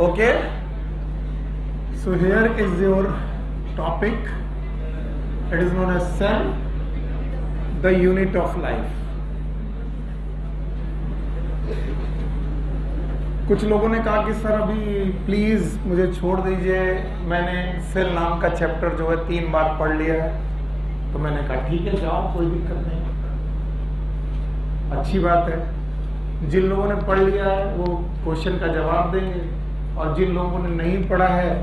Okay, so here is your topic. It is known as cell, the unit of life. कुछ लोगों ने कहा कि सर अभी प्लीज मुझे छोड़ दीजिए, मैंने सेल नाम का चैप्टर जो है 3 बार पढ़ लिया है। तो मैंने कहा ठीक है जाओ, कोई दिक्कत नहीं, अच्छी बात है। जिन लोगों ने पढ़ लिया है वो क्वेश्चन का जवाब देंगे, और जिन लोगों ने नहीं पढ़ा है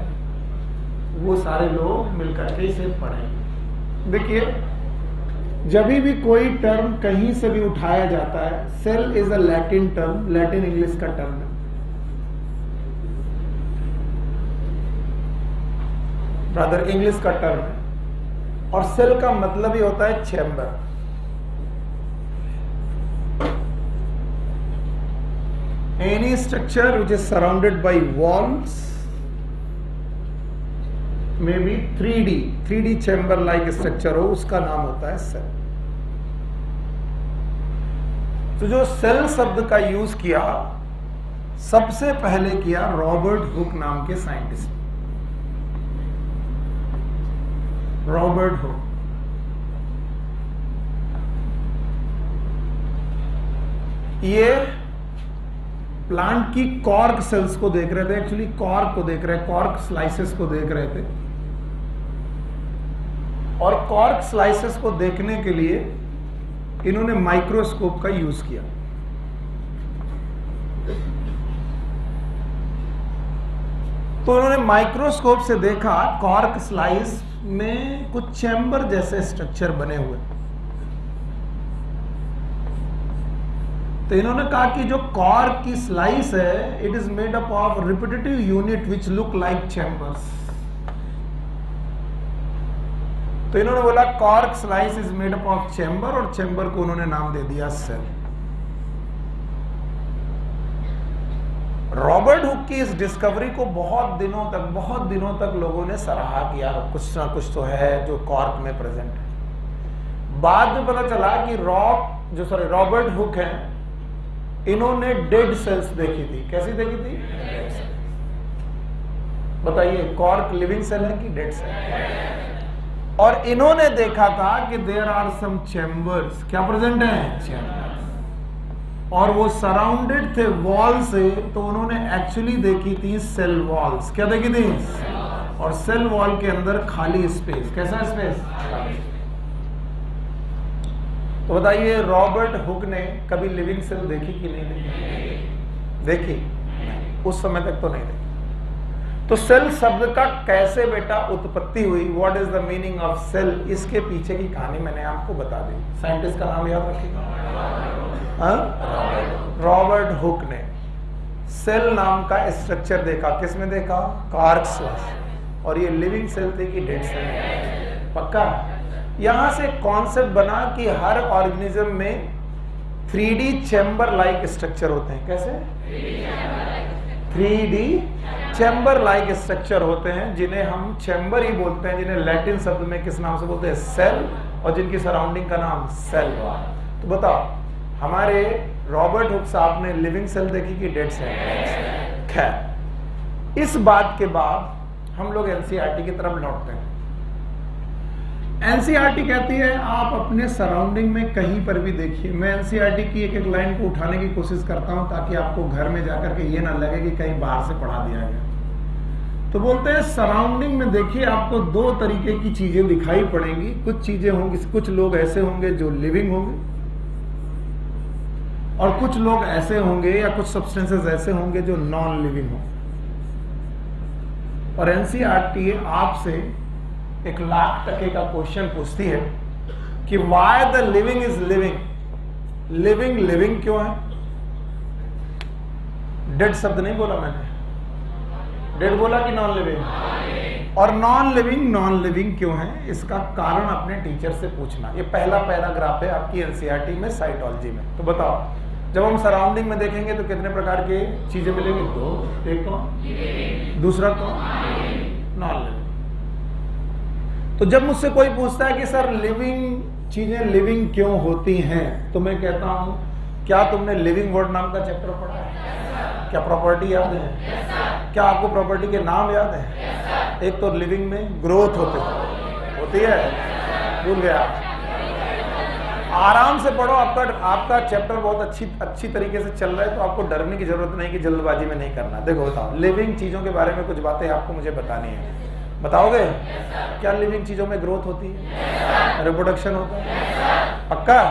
वो सारे लोग मिलकर के इसे पढ़ेंगे। देखिए, जब भी कोई टर्म कहीं से भी उठाया जाता है, cell is a Latin term, Latin English का टर्म है। रादर इंग्लिश का टर्म है, और सेल का मतलब ही होता है chamber. Any structure which is surrounded by walls, maybe 3D chamber like structure हो, उसका नाम होता है सेल। तो जो सेल शब्द का यूज किया सबसे पहले किया रॉबर्ट हुक नाम के साइंटिस्ट। रॉबर्ट हुक ये प्लांट की कॉर्क सेल्स को देख रहे थे, एक्चुअली कॉर्क को देख रहे, कॉर्क स्लाइसेस को देख रहे थे। और कॉर्क स्लाइसेस को देखने के लिए इन्होंने माइक्रोस्कोप का यूज किया। तो उन्होंने माइक्रोस्कोप से देखा कॉर्क स्लाइस में कुछ चैम्बर जैसे स्ट्रक्चर बने हुए। तो इन्होंने कहा कि जो कॉर्क की स्लाइस है, it is made up of repetitive unit which look like chambers. तो इन्होंने बोला cork slice is made up of chamber, और चैम्बर को उन्होंने नाम दे दिया सेल। रॉबर्ट हुक की इस डिस्कवरी को बहुत दिनों तक लोगों ने सराहा किया, कुछ ना कुछ तो है जो कॉर्क में प्रेजेंट है। बाद में पता चला कि रॉबर्ट हुक है, इन्होंने डेड सेल्स देखी थी। कैसी देखी थी? बताइए, कॉर्क लिविंग सेल है कि डेड सेल? और इन्होंने देखा था कि देयर आर सम चैम्बर्स, क्या प्रेजेंट है? चैम्बर्स। और वो सराउंडेड थे वॉल से, तो उन्होंने एक्चुअली देखी थी सेल वॉल्स। क्या देखी थी? और सेल वॉल के अंदर खाली स्पेस। कैसा स्पेस? तो बताइए, रॉबर्ट हुक ने कभी लिविंग सेल देखी कि नहीं देखी? देखी? उस समय तक तो नहीं देखी। तो सेल शब्द का कैसे बेटा उत्पत्ति हुई, what is the meaning of cell, इसके पीछे की कहानी मैंने आपको बता दी। साइंटिस्ट का नाम याद रखिएगा, रॉबर्ट हुक ने सेल नाम का स्ट्रक्चर देखा। किसमें देखा? Cork slice. और ये लिविंग सेल थी कि डेड सेल? पक्का। यहां से कॉन्सेप्ट बना कि हर ऑर्गेनिज्म में 3D चैम्बर लाइक स्ट्रक्चर होते हैं। कैसे? 3D चैम्बर लाइक स्ट्रक्चर होते हैं, जिन्हें हम चैम्बर ही बोलते हैं, जिन्हें लैटिन शब्द में किस नाम से बोलते हैं? सेल, और जिनकी सराउंडिंग का नाम सेल वॉल। तो बताओ, हमारे रॉबर्ट हुक साहब ने लिविंग सेल देखी कि डेड सेल? खैर, इस बात के बाद हम लोग एनसीईआरटी की तरफ लौटते हैं। एनसीईआरटी कहती है आप अपने सराउंडिंग में कहीं पर भी देखिए। मैं एनसीईआरटी की एक लाइन को उठाने की कोशिश करता हूं ताकि आपको घर में जाकर के ये ना लगे कि कहीं बाहर से पढ़ा दिया गया। तो बोलते हैं सराउंडिंग में देखिए, आपको 2 तरीके की चीजें दिखाई पड़ेंगी। कुछ चीजें होंगी, कुछ लोग ऐसे होंगे जो लिविंग होंगे, और कुछ लोग ऐसे होंगे या कुछ सब्सटेंसेस ऐसे होंगे जो नॉन लिविंग होंगे। और एनसीईआरटी आपसे 1,00,000 का क्वेश्चन पूछती है कि why the living is living. Living क्यों है? डेड शब्द नहीं बोला मैंने, डेड बोला कि नॉन लिविंग? और नॉन लिविंग क्यों है, इसका कारण अपने टीचर से पूछना। ये पहला पैराग्राफ है आपकी एनसीईआरटी में साइटोलॉजी में। तो बताओ, जब हम सराउंडिंग में देखेंगे तो कितने प्रकार के चीजें मिलेंगी? 2। एक कौन? दूसरा कौन? Non living. तो जब मुझसे कोई पूछता है कि सर लिविंग चीजें लिविंग क्यों होती हैं, तो मैं कहता हूं क्या तुमने लिविंग वर्ड नाम का चैप्टर पढ़ा है? क्या प्रॉपर्टी याद है? क्या आपको प्रॉपर्टी के नाम याद है? एक तो लिविंग में ग्रोथ होती है, भूल गया। आराम से पढ़ो, आपका चैप्टर बहुत अच्छी तरीके से चल रहा है, तो आपको डरने की जरूरत नहीं कि जल्दबाजी में नहीं करना। देखो बताओ, लिविंग चीजों के बारे में कुछ बातें आपको मुझे बतानी है, बताओगे? क्या लिविंग चीजों में ग्रोथ होती है, रिप्रोडक्शन होता है? पक्का?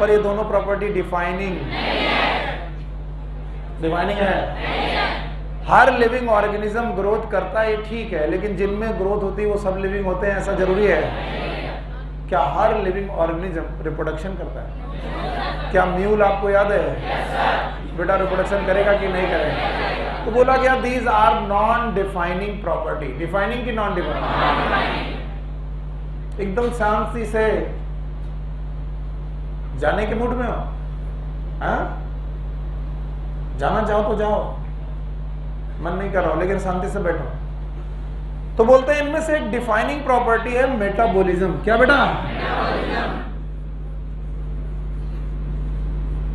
पर ये दोनों प्रॉपर्टी डिफाइनिंग है। हर लिविंग ऑर्गेनिज्म ग्रोथ करता है, ये ठीक है, लेकिन जिनमें ग्रोथ होती है वो सब लिविंग होते हैं, ऐसा जरूरी है? क्या हर लिविंग ऑर्गेनिज्म रिप्रोडक्शन करता है? क्या म्यूल आपको याद है बेटा रिप्रोडक्शन करेगा कि नहीं करेगा? तो बोला गया these are non defining property. Defining की नॉन डिफाइनिंग? एकदम शांति से जाने के मूड में हो? जाना चाहो तो जाओ, मन नहीं कर रहा हूं, लेकिन शांति से बैठो। तो बोलते हैं इनमें से एक डिफाइनिंग प्रॉपर्टी है मेटाबॉलिज्म। क्या बेटा?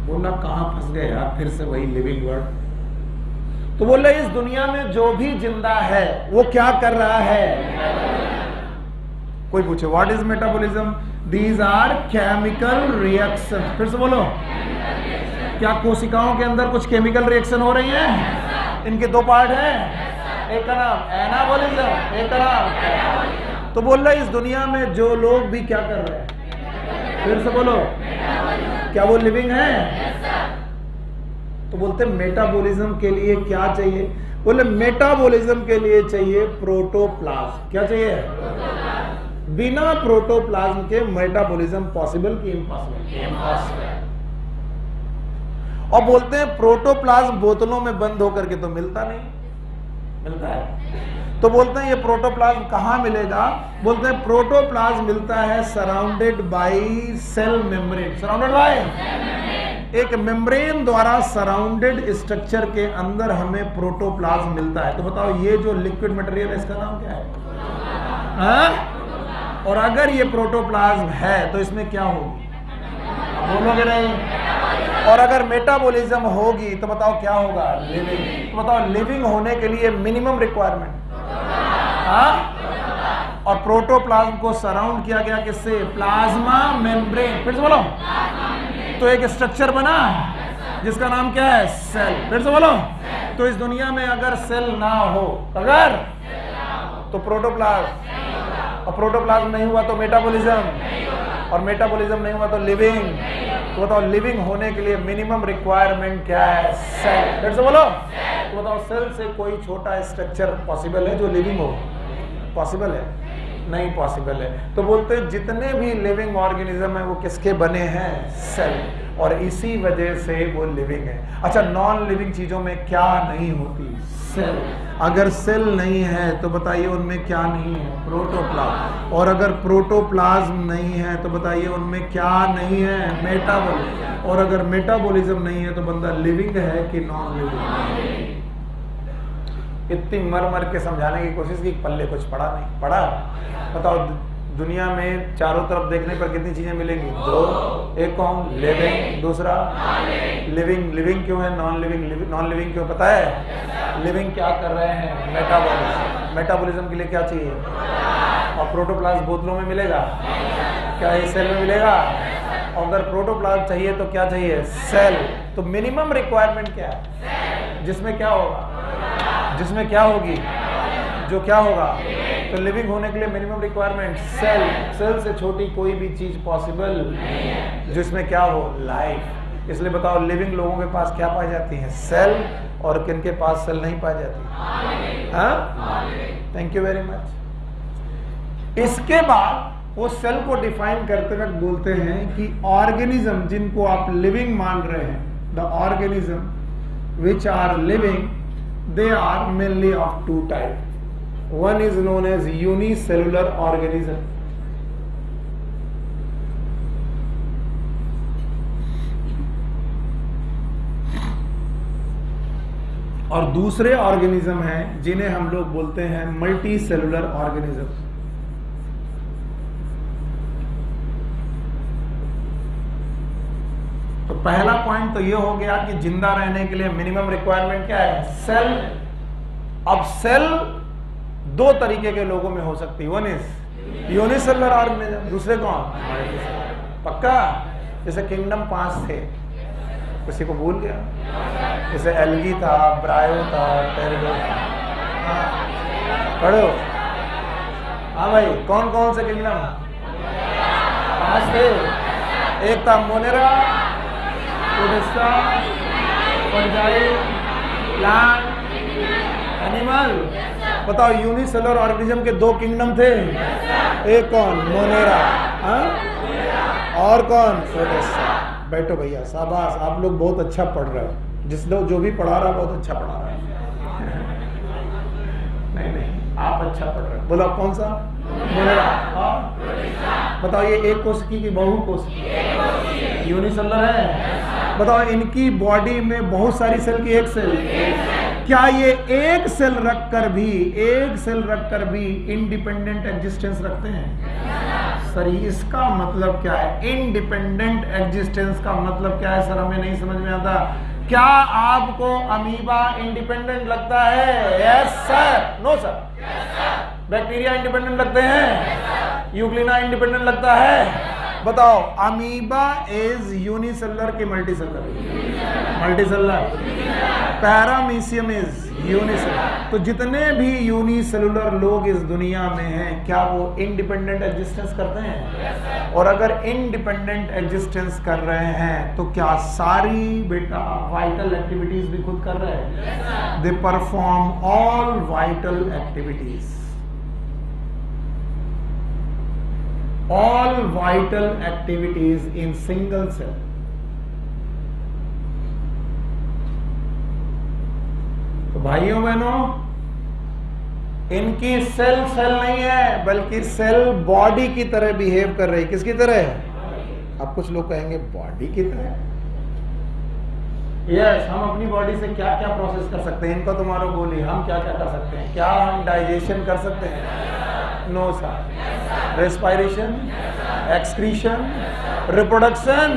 बोलना कहां फंस गए यार, फिर से वही लिविंग वर्ड। तो बोल रहे इस दुनिया में जो भी जिंदा है वो क्या कर रहा है? कोई पूछे what is metabolism? These are chemical reaction. फिर से बोलो, क्या कोशिकाओं के अंदर कुछ केमिकल रिएक्शन हो रही है? इनके दो पार्ट हैं, एक का नाम एनाबॉलिज्म, एक का नाम। तो बोल रहा है इस दुनिया में जो लोग भी क्या कर रहे हैं? फिर से बोलो, क्या वो लिविंग है? तो बोलते हैं मेटाबॉलिज्म के लिए क्या चाहिए? बोले मेटाबॉलिज्म के लिए चाहिए प्रोटोप्लाज्म। क्या चाहिए? बिना प्रोटोप्लाज्म के मेटाबॉलिज्म पॉसिबल कि इम्पॉसिबल? इम्पॉसिबल। और बोलते हैं प्रोटोप्लाज्म बोतलों में बंद होकर के तो मिलता नहीं, मिलता है। तो बोलते हैं ये प्रोटोप्लाज्म कहां मिलेगा? बोलते हैं प्रोटोप्लाज्म मिलता है surrounded by cell membrane. Surrounded by एक मेम्ब्रेन द्वारा सराउंडेड स्ट्रक्चर के अंदर हमें प्रोटोप्लाज्म मिलता है। तो बताओ ये जो लिक्विड मटेरियल है इसका नाम क्या है? और अगर ये प्रोटोप्लाज्म है तो इसमें क्या होगी? बोलोगे नहीं? और अगर मेटाबॉलिज्म होगी तो बताओ क्या होगा? लिविंग। तो बताओ लिविंग होने के लिए मिनिमम रिक्वायरमेंट, और प्रोटोप्लाज्म को सराउंड किया गया किससे? Plasma membrane. फिर से बोलो, तो एक स्ट्रक्चर बना जिसका नाम क्या है? सेल। फिर से बोलो, तो इस दुनिया में अगर सेल ना हो, अगर तो प्रोटोप्लाज्म, और प्रोटोप्लाज्म नहीं हुआ तो मेटाबॉलिज्म, और मेटाबॉलिज्म नहीं हुआ तो लिविंग। तो बताओ लिविंग होने के लिए मिनिमम रिक्वायरमेंट क्या है? सेल। फिर से बोलो, तो बताओ सेल से कोई छोटा स्ट्रक्चर पॉसिबल है जो लिविंग हो? पॉसिबल है? नहीं पॉसिबल है। तो बोलते हैं जितने भी लिविंग ऑर्गेनिज्म है वो किसके बने हैं? सेल। और इसी वजह से वो लिविंग है। अच्छा, नॉन लिविंग चीजों में क्या नहीं होती? सेल। अगर सेल नहीं है तो बताइए उनमें क्या नहीं है? प्रोटोप्लाज्म। और अगर प्रोटोप्लाज्म नहीं है तो बताइए उनमें क्या नहीं है? मेटाबॉलिज्म। और अगर मेटाबॉलिज्म नहीं है तो बंदा लिविंग है कि नॉन लिविंग? इतनी मर मर के समझाने की कोशिश की, पल्ले कुछ पढ़ा नहीं। पढ़ा? बताओ दुनिया में चारों तरफ देखने पर कितनी चीजें मिलेंगी? दो। एक कौन? लिविंग। दूसरा लिविंग। लिविंग क्यों है? Non living. नॉन लिविंग क्यों? पता है? लिविंग क्या कर रहे हैं? मेटाबॉलिज्म। मेटाबॉलिज्म के लिए क्या चाहिए? और प्रोटोप्लाज्म बोतलों में मिलेगा क्या? ये सेल में मिलेगा। और अगर प्रोटोप्लाज्म चाहिए तो क्या चाहिए? सेल। तो मिनिमम रिक्वायरमेंट क्या है? जिसमें क्या होगा? जिसमें क्या होगी? जो क्या होगा? तो लिविंग होने के लिए मिनिमम रिक्वायरमेंट सेल। सेल से छोटी कोई भी चीज पॉसिबल जिसमें क्या हो? लाइफ। इसलिए बताओ लिविंग लोगों के पास क्या पाई जाती है? सेल। और किन के पास सेल नहीं पाई जाती? हाँ, थैंक यू वेरी मच। इसके बाद वो सेल को डिफाइन करते वक्त बोलते हैं कि ऑर्गेनिज्म जिनको आप लिविंग मान रहे हैं, the organism which are living, they are mainly of two types. One is known as unicellular organism. और दूसरे ऑर्गेनिज्म हैं जिन्हें हम लोग बोलते हैं मल्टी सेलुलर ऑर्गेनिज्म। तो पहला पॉइंट तो ये हो गया कि जिंदा रहने के लिए मिनिमम रिक्वायरमेंट क्या है? सेल। अब सेल दो तरीके के लोगों में हो सकती है, वन इज यूनिसेलुलर ऑर्गेनिज्म, दूसरे कौन, पक्का। जैसे किंगडम 5 थे, किसी को भूल गया? जैसे एल्गी था, ब्रायो था, टेरिडो था, पढ़ो। हाँ भाई, कौन कौन से किंगडम? 5 थे। एक था मोनेरा, ओडेस्टा, फंजाई, प्लांट, एनिमल। बताओ, यूनिसेलुलर ऑर्गेनिज्म के 2 किंगडम थे। एक कौन, मोनेरा, और कौन, ओडेस्टा। बैठो भैया, शाबाश, आप लोग बहुत अच्छा पढ़ रहे हो। जिस लोग जो भी पढ़ा रहा बहुत अच्छा पढ़ा रहा है। नहीं, आप अच्छा पढ़ रहे हो। बोलो कौन सा? मोनेरा। बताओ, ये एक कोशिकी की बहु कोशिकी यूनिसेलुलर है। बताओ, इनकी बॉडी में बहुत सारी सेल की एक सेल, क्या ये एक सेल रखकर भी इंडिपेंडेंट एग्जिस्टेंस रखते हैं? सर, इसका मतलब क्या है? इंडिपेंडेंट एग्जिस्टेंस का मतलब क्या है सर? हमें नहीं समझ में आता। क्या आपको अमीबा इंडिपेंडेंट लगता है? Yes sir. No sir. Bacteria independent लगते हैं? यूग्लिना इंडिपेंडेंट लगता है? बताओ, अमीबा इज यूनिसेलुलर की multicellular? Multicellular. Paramecium is unicellular. तो जितने भी यूनिसेलुलर लोग इस दुनिया में हैं, क्या वो इंडिपेंडेंट एग्जिस्टेंस करते हैं? और अगर इंडिपेंडेंट एग्जिस्टेंस कर रहे हैं तो क्या सारी बेटा वाइटल एक्टिविटीज भी खुद कर रहे हैं? They perform all vital activities, all vital activities in single cell. तो भाइयों बहनों, इनकी सेल नहीं है, बल्कि सेल बॉडी की तरह बिहेव कर रही। किसकी तरह? अब कुछ लोग कहेंगे बॉडी की तरह। यस, हम अपनी बॉडी से क्या क्या प्रोसेस कर सकते हैं? इनका तुम्हारा बोली, हम क्या क्या कर सकते हैं? क्या हम डाइजेशन कर सकते हैं? No sir. Respiration, excretion, reproduction,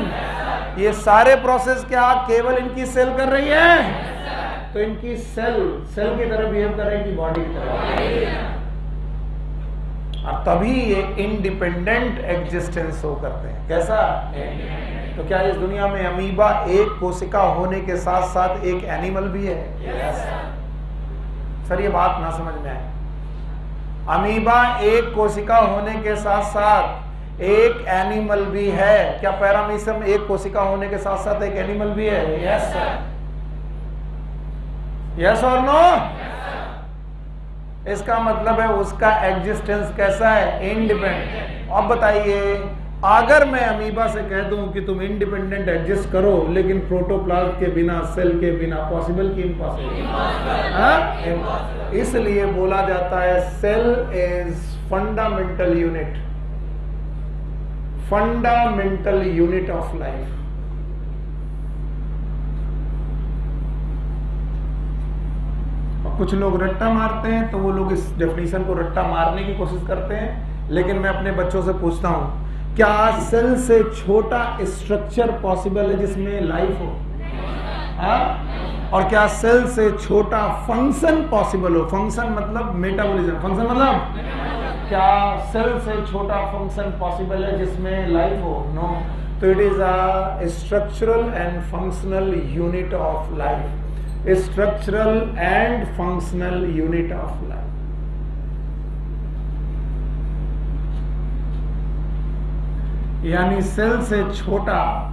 ये सारे प्रोसेस क्या केवल इनकी सेल कर रही है? तो इनकी सेल की तरह बिहेव कर रही है कि बॉडी की तरह? और तभी ये इंडिपेंडेंट एग्जिस्टेंस शो करते हैं। कैसा? तो क्या इस दुनिया में अमीबा एक कोशिका होने के साथ साथ एक एनिमल भी है? yes. सर, ये बात ना समझ में आए। अमीबा एक कोशिका होने के साथ साथ एक एनिमल भी है। क्या पैरामीशियम एक कोशिका होने के साथ साथ एक एनिमल भी है? Yes sir. यस और नो? इसका मतलब है उसका एग्जिस्टेंस कैसा है? इंडिपेंडेंट। अब बताइए, अगर मैं अमीबा से कह दूं कि तुम इंडिपेंडेंट एग्जिस्ट करो, लेकिन प्रोटोप्लाज्म के बिना, सेल के बिना, पॉसिबल की इम्पॉसिबल? इसलिए बोला जाता है cell is fundamental unit, fundamental unit of life. कुछ लोग रट्टा मारते हैं, तो वो लोग इस डेफिनेशन को रट्टा मारने की कोशिश करते हैं, लेकिन मैं अपने बच्चों से पूछता हूं, क्या सेल से छोटा स्ट्रक्चर पॉसिबल है जिसमें लाइफ हो? और क्या सेल से छोटा फंक्शन पॉसिबल हो? फंक्शन मतलब मेटाबॉलिज्म, फंक्शन मतलब क्या सेल से छोटा फंक्शन पॉसिबल है जिसमें लाइफ हो? नो। तो it is a structural and functional unit of life, structural and functional unit of life. यानी सेल से छोटा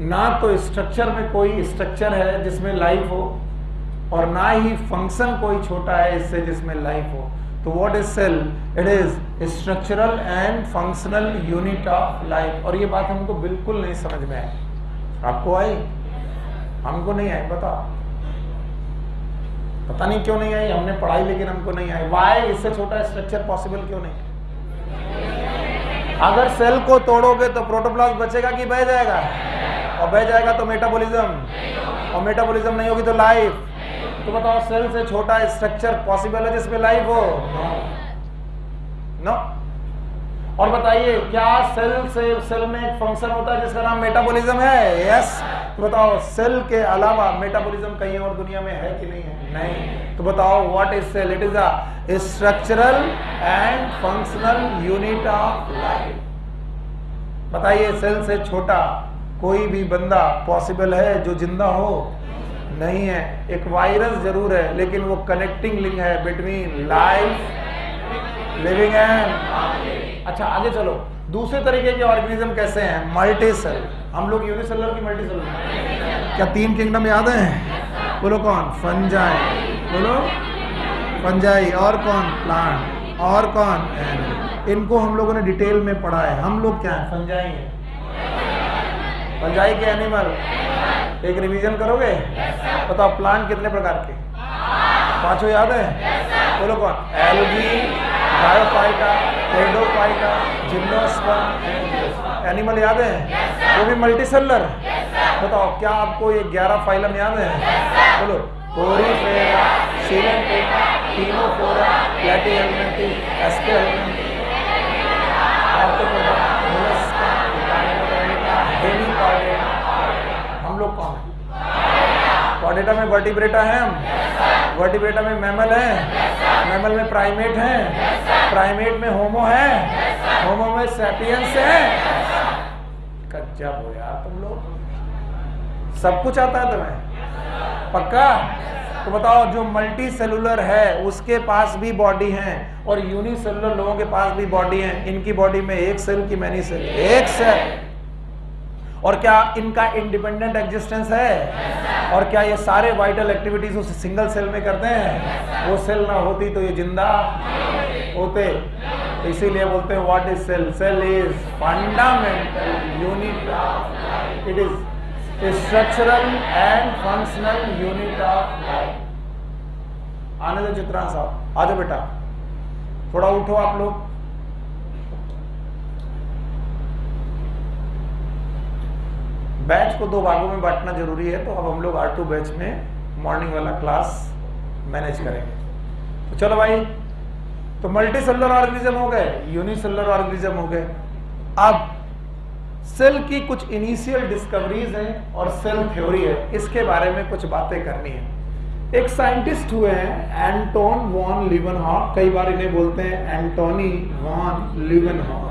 ना तो स्ट्रक्चर में कोई स्ट्रक्चर है जिसमें लाइफ हो, और ना ही फंक्शन कोई छोटा है इससे जिसमें लाइफ हो। तो what is cell? It is structural and functional unit of life. और ये बात हमको बिल्कुल नहीं समझ में आई। आपको आई? हमको नहीं आई। बताओ, पता नहीं क्यों नहीं आई। हमने पढ़ाई लेकिन हमको नहीं आई। वाई? इससे छोटा स्ट्रक्चर पॉसिबल क्यों नहीं? अगर सेल को तोड़ोगे तो प्रोटोप्लाज्म बचेगा कि बह जाएगा? और बह जाएगा तो मेटाबॉलिज्म, और मेटाबॉलिज्म नहीं होगी तो लाइफ। तो बताओ, सेल से छोटा स्ट्रक्चर पॉसिबल है जिसमें लाइफ हो? नो। और बताइए, क्या सेल में एक फंक्शन होता है जिसका नाम मेटाबॉलिज्म है? यस। तो बताओ सेल के अलावा मेटाबॉलिज्म कहीं और दुनिया में है कि नहीं है? नहीं। तो बताओ what is cell? It is a structural and functional unit of life. बताइए सेल से छोटा कोई भी बंदा पॉसिबल है जो जिंदा हो? नहीं है। एक वायरस जरूर है, लेकिन वो कनेक्टिंग लिंक है बिटवीन लाइफ, लिविंग एंड। अच्छा आगे चलो, दूसरे तरीके के ऑर्गेनिज्म कैसे हैं? Multi cell. हम लोग यूनिसेलर की मल्टी सेलर। क्या 3 किंगडम याद है? बोलो कौन? फंजाई। बोलो फंजाई। और कौन? प्लांट। और कौन? एनिमल। इनको हम लोगों ने डिटेल में पढ़ा है। हम लोग क्या है? फंजाई है। फंजाई के एनिमल। एक रिवीजन करोगे? बताओ प्लांट कितने प्रकार के? 5 याद है? बोलो कौन? Algae, bryophyta, pteridophyta, gymnosperm. Animal याद है? वो भी मल्टीसेलुलर। बताओ क्या आपको ये 11 फाइलम याद है? बोलो porifera, coelenterata, ctenophora, platyhelminthes, aschelminthes, arthropoda, mollusca, echinodermata, hemichordata. हम लोग कौन है? कॉर्डेटा में वर्टिब्रेटा है हम। वर्टिब्रेटा में मैमल है। मैमल में प्राइमेट है। प्राइमेट में होमो है। होमो में सैपियंस है। कच्चा हो यार तुम लोग, सब कुछ आता है तुम्हें? पक्का? तो बताओ जो मल्टी सेलुलर है उसके पास भी बॉडी है, और यूनिसेलुलर लोगों के पास भी बॉडी है। इनकी बॉडी में एक सेल की मैनी सेल? एक सेल। और क्या इनका इंडिपेंडेंट एग्जिस्टेंस है? और क्या ये सारे वाइटल एक्टिविटीज उस सिंगल सेल में करते हैं? वो सेल ना होती तो ये जिंदा होते। तो इसीलिए बोलते हैं what is cell? Cell is fundamental unit of, it is structural and functional unit of life. आने दो चित्रांश साहब, आ जाओ बेटा, थोड़ा उठो आप लोग। बैच को 2 भागों में बांटना जरूरी है, तो अब हम लोग R2 बैच में मॉर्निंग वाला क्लास मैनेज करेंगे। तो चलो भाई, तो मल्टी सेलुलर ऑर्गेनिज्म हो गए, यूनिसेलुलर ऑर्गेनिज्म हो गए। अब सेल की कुछ इनिशियल डिस्कवरीज हैं और सेल थ्योरी है, इसके बारे में कुछ बातें करनी है। एक साइंटिस्ट हुए हैं एंटोन वॉन लीवनहॉक, कई बार इन्हें बोलते हैं एंटोनी वॉन लीवनहॉक।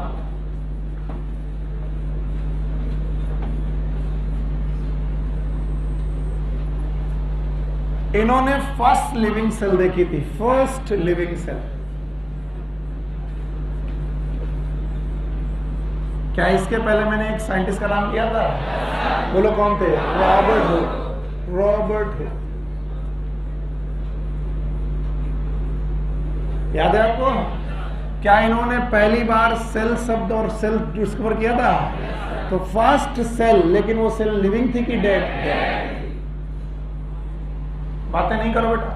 इन्होंने फर्स्ट लिविंग सेल देखी थी, फर्स्ट लिविंग सेल। क्या इसके पहले मैंने एक साइंटिस्ट का नाम किया था? बोलो कौन थे? Robert Hooke. रॉबर्ट हुक याद है आपको? क्या इन्होंने पहली बार सेल शब्द और सेल डिस्कवर किया था? तो फर्स्ट सेल, लेकिन वो सेल लिविंग थी कि डेड? बातें नहीं करो बेटा।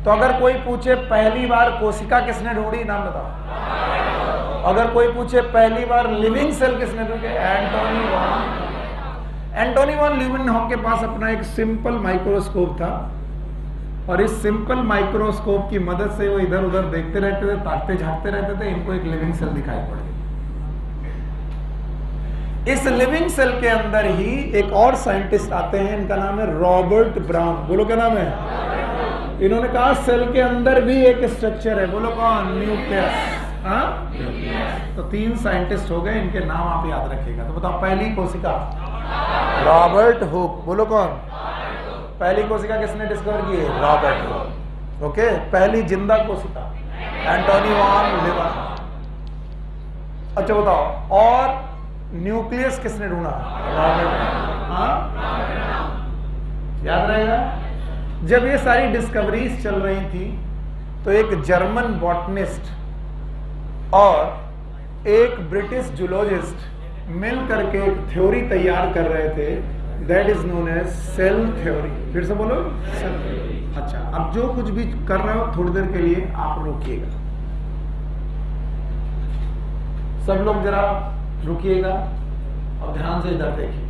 तो अगर कोई पूछे पहली बार कोशिका किसने ढूंढी, नाम बताओ। अगर कोई पूछे पहली बार लिविंग सेल किसने ढूंढी, एंटोनी वॉन। एंटोनी वॉन लीवनहॉक के पास अपना एक सिंपल माइक्रोस्कोप था, और इस सिंपल माइक्रोस्कोप की मदद से वो इधर उधर देखते रहते थे, ताकते झांकते रहते थे। इनको एक लिविंग सेल दिखाई पड़ी। इस लिविंग सेल के अंदर ही एक और साइंटिस्ट आते हैं, इनका नाम है रॉबर्ट ब्राउन। बोलो क्या नाम है? इन्होंने कहा सेल के अंदर भी एक स्ट्रक्चर है। बोलो कौन? न्यूक्लियस। तो 3 साइंटिस्ट हो गए, इनके नाम आप याद रखिएगा। तो बताओ पहली कोशिका? Robert Hooke. बोलो कौन? पहली कोशिका किसने डिस्कवर की है? Robert Hooke. ओके, पहली जिंदा कोशिका एंटोनी वॉन लीवनहॉक। अच्छा बताओ, और न्यूक्लियस किसने ढूंढा? याद रहेगा? जब ये सारी डिस्कवरीज चल रही थी तो एक जर्मन बॉटनिस्ट और एक ब्रिटिश जूलॉजिस्ट मिल करके एक थ्योरी तैयार कर रहे थे, that is known as cell theory. फिर से बोलो, सेल थ्योरी। अच्छा, अब जो कुछ भी कर रहे हो थोड़ी देर के लिए आप रोकिएगा, सब लोग जरा रुकिएगा और ध्यान से इधर देखिए।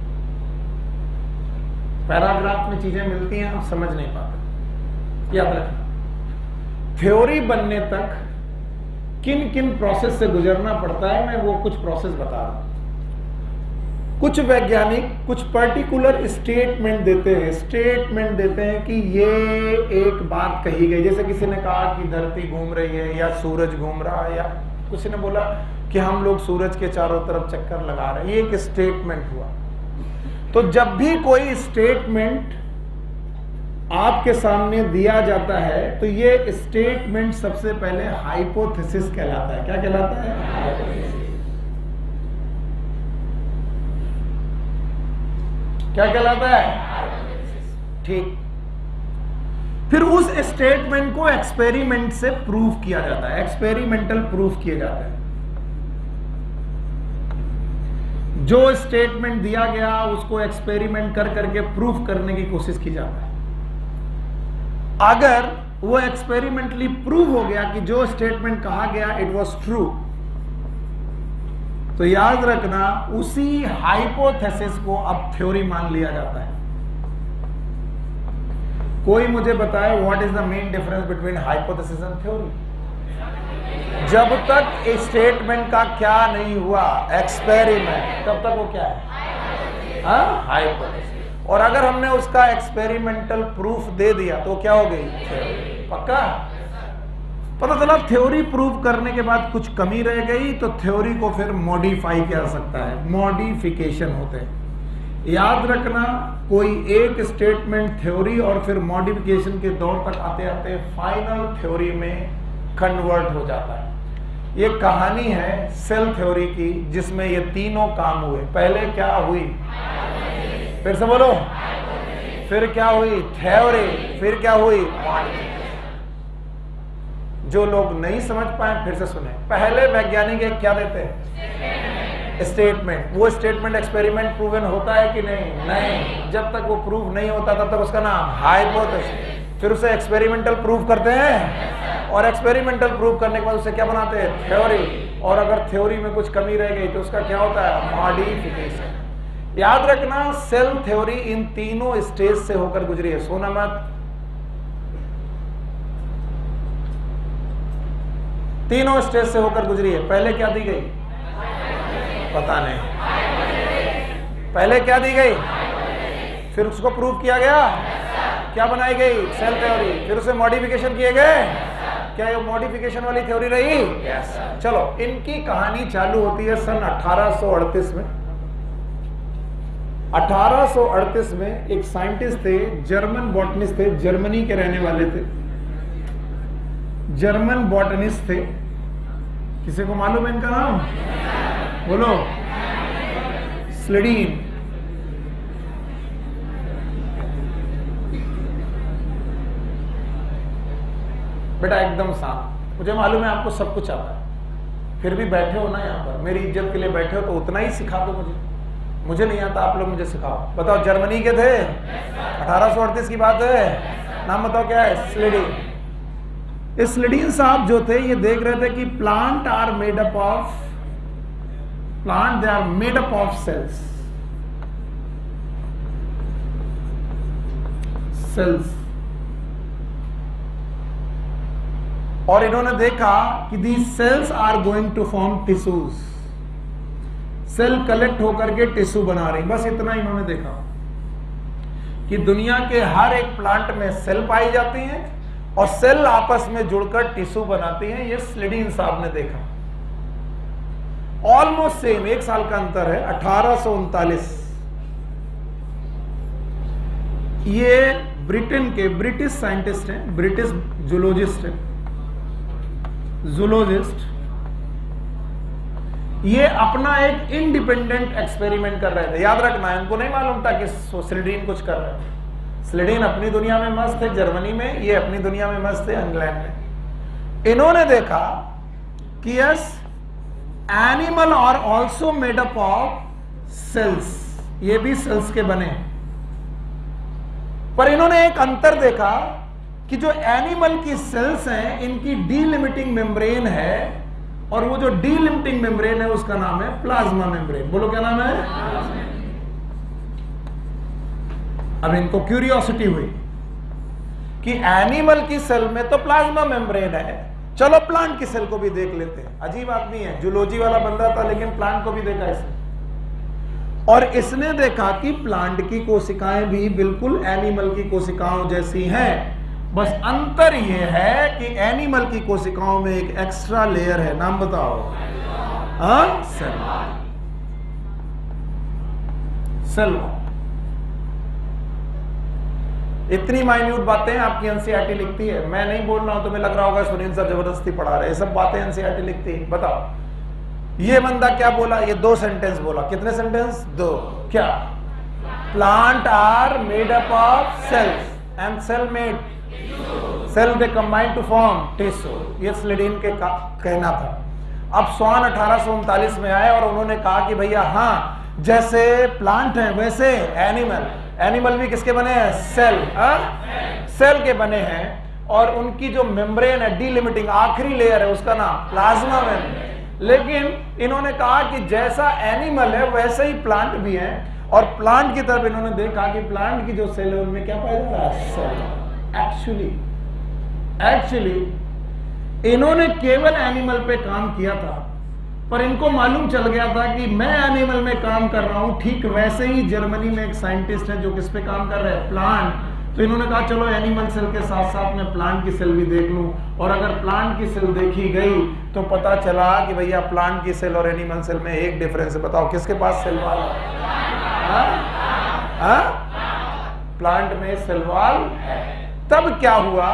पैराग्राफ में चीजें मिलती हैं, आप समझ नहीं पाते, याद रखना। थ्योरी बनने तक किन किन प्रोसेस से गुजरना पड़ता है, मैं वो कुछ प्रोसेस बता रहा हूं। कुछ वैज्ञानिक कुछ पर्टिकुलर स्टेटमेंट देते हैं कि ये एक बात कही गई, जैसे किसी ने कहा कि धरती घूम रही है या सूरज घूम रहा है, या किसी ने बोला कि हम लोग सूरज के चारों तरफ चक्कर लगा रहे हैं, ये एक स्टेटमेंट हुआ। तो जब भी कोई स्टेटमेंट आपके सामने दिया जाता है तो ये स्टेटमेंट सबसे पहले हाइपोथेसिस कहलाता है। क्या कहलाता है? हाइपोथेसिस। क्या कहलाता है? ठीक। फिर उस स्टेटमेंट को एक्सपेरिमेंट से प्रूव किया जाता है, एक्सपेरिमेंटल प्रूफ किए जाते हैं। जो स्टेटमेंट दिया गया उसको एक्सपेरिमेंट कर करके प्रूफ करने की कोशिश की जाती है। अगर वो एक्सपेरिमेंटली प्रूव हो गया कि जो स्टेटमेंट कहा गया इट वाज ट्रू, तो याद रखना उसी हाइपोथेसिस को अब थ्योरी मान लिया जाता है। कोई मुझे बताए what is the main difference between hypothesis and theory? जब तक स्टेटमेंट का क्या नहीं हुआ एक्सपेरिमेंट, तब तक वो क्या है? हाइपोथेसिस। और अगर हमने उसका एक्सपेरिमेंटल प्रूफ दे दिया तो क्या हो गई? पक्का? पता चला थ्योरी प्रूव करने के बाद कुछ कमी रह गई तो थ्योरी को फिर मॉडिफाई किया जा सकता है, मॉडिफिकेशन होते हैं। याद रखना कोई एक स्टेटमेंट थ्योरी और फिर मॉडिफिकेशन के दौर तक आते आते फाइनल थ्योरी में कन्वर्ट हो जाता है। ये कहानी है सेल थ्योरी की जिसमें ये तीनों काम हुए। पहले क्या हुई? फिर से बोलो। फिर क्या हुई? थ्योरी। फिर क्या हुई? जो लोग नहीं समझ पाए फिर से सुने। पहले वैज्ञानिक एक क्या देते हैं? स्टेटमेंट। वो स्टेटमेंट एक्सपेरिमेंट प्रूवन होता है कि नहीं? नहीं। जब तक वो प्रूव नहीं होता तब तक उसका नाम हाइपोथेसिस। फिर उसे एक्सपेरिमेंटल प्रूव करते हैं और एक्सपेरिमेंटल प्रूव करने के बाद उसे क्या बनाते हैं? थ्योरी। और अगर थ्योरी में कुछ कमी रह गई तो उसका क्या होता है? मॉडिफिकेशन। याद रखना सेल थ्योरी इन तीनों स्टेज से होकर गुजरी है। सोना मत। तीनों स्टेज से होकर गुजरी है। पहले क्या दी गई? पता नहीं। पहले क्या दी गई? फिर उसको प्रूव किया गया। क्या बनाई गई? Cell theory. फिर उसे मॉडिफिकेशन किए गए। क्या ये मॉडिफिकेशन वाली थ्योरी रही? चलो इनकी कहानी चालू होती है सन 1838 में। 1838 में एक साइंटिस्ट थे, जर्मन बॉटनिस्ट थे, जर्मनी के रहने वाले थे, जर्मन बॉटनिस्ट थे। किसी को मालूम है इनका नाम? बोलो। स्लेडीन। बेटा एकदम शांत। मुझे मालूम है आपको सब कुछ आता है, फिर भी बैठे हो ना यहाँ पर, मेरी इज्जत के लिए बैठे हो तो उतना ही सिखा दो मुझे नहीं आता, आप लोग मुझे सिखाओ। बताओ जर्मनी के थे, 1838 की बात है। नाम बताओ क्या है? स्लेडीन। स्लेडीन साहब जो थे ये देख रहे थे कि plant they are made up of cells. और इन्होंने देखा कि the cells are going to form tissues. Cell collect होकर के टिश्यू बना रही। बस इतना इन्होंने देखा कि दुनिया के हर एक प्लांट में सेल पाई जाती हैं और सेल आपस में जुड़कर टिश्यू बनाती हैं। ये स्लेडीन साहब ने देखा। ऑलमोस्ट सेम, एक साल का अंतर है। 1839 ये ब्रिटेन के ब्रिटिश साइंटिस्ट हैं, ब्रिटिश जूलॉजिस्ट हैं, जूलॉजिस्ट। ये अपना एक इंडिपेंडेंट एक्सपेरिमेंट कर रहे थे। याद रखना है, इनको नहीं मालूम था कि स्लेडीन कुछ कर रहे हैं। स्लेडीन अपनी दुनिया में मस्त है जर्मनी में, ये अपनी दुनिया में मस्त है इंग्लैंड में। इन्होंने देखा कि yes animal are also made up of cells, ये भी सेल्स के बने। पर इन्होंने एक अंतर देखा कि जो एनिमल की सेल्स हैं इनकी डीलिमिटिंग मेम्ब्रेन है और वो जो डीलिमिटिंग मेम्ब्रेन है उसका नाम है प्लाज्मा मेम्ब्रेन। बोलो क्या नाम है? अब इनको क्यूरियोसिटी हुई कि एनिमल की सेल में तो प्लाज्मा मेम्ब्रेन है, चलो प्लांट की सेल को भी देख लेते हैं। अजीब आदमी है, जूलॉजी वाला बंदा था लेकिन प्लांट को भी देखा इसने। और इसने देखा कि प्लांट की कोशिकाएं भी बिल्कुल एनिमल की कोशिकाओं जैसी हैं, बस अंतर यह है कि एनिमल की कोशिकाओं में एक एक्स्ट्रा लेयर है, नाम बताओ। Cell wall. इतनी माइन्यूट बातें आपकी एनसीईआरटी लिखती है। मैं नहीं बोल रहा हूं, तुम्हें लग रहा होगा सुनील सर जबरदस्ती पढ़ा रहे, सब बातें एनसीईआरटी लिखती है। बताओ ये बंदा क्या बोला, ये 2 सेंटेंस बोला। कितने सेंटेंस? 2। क्या? Plant are made up of cells and cell made cell they combine to form tissue. ये स्लेडीन के कहना था। अब स्वान 1839 में आए और उन्होंने कहा कि भैया हाँ, जैसे प्लांट है वैसे एनिमल भी किसके बने हैं? सेल के बने हैं। और उनकी जो मेम्ब्रेन है, डीलिमिटिंग आखिरी लेयर है, उसका नाम प्लाज्मा मेम्ब्रेन। लेकिन इन्होंने कहा कि जैसा एनिमल है वैसे ही प्लांट भी है, और प्लांट की तरफ इन्होंने देखा कि प्लांट की जो सेल है उनमें क्या पाया जाता है? सेल। एक्चुअली इन्होंने केवल एनिमल पे काम किया था, पर इनको मालूम चल गया था कि मैं एनिमल में काम कर रहा हूं। ठीक वैसे ही जर्मनी में एक साइंटिस्ट है जो किस पे काम कर रहे हैं? प्लांट। तो इन्होंने कहा चलो एनिमल सेल के साथ साथ मैं प्लांट की सेल भी देख लूं। और अगर प्लांट की सेल देखी गई तो पता चला कि भैया प्लांट की सेल और एनिमल सेल में एक डिफरेंस है। बताओ किसके पास सेल वॉल है? प्लांट में सेल वॉल है। तब क्या हुआ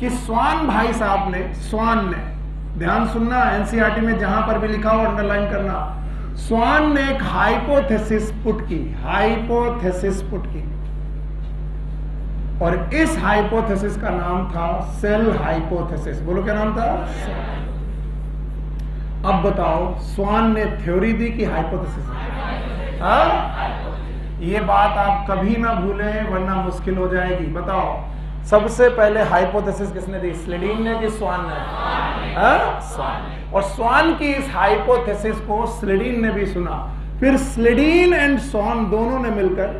कि स्वान भाई साहब ने, स्वान ने, ध्यान सुनना, एनसीईआरटी में जहां पर भी लिखा हो अंडरलाइन करना, स्वान ने एक हाइपोथेसिस पुट की, और इस हाइपोथेसिस का नाम था सेल हाइपोथेसिस। बोलो क्या नाम था? अब बताओ स्वान ने थ्योरी दी कि हाइपोथेसिस? ये बात आप कभी ना भूलें वरना मुश्किल हो जाएगी। बताओ सबसे पहले हाइपोथेसिस किसने दी? स्लेडीन ने कि स्वान ने? स्वान। और स्वान की इस हाइपोथेसिस को स्लेडीन ने भी सुना। फिर स्लेडीन एंड स्वान दोनों ने मिलकर,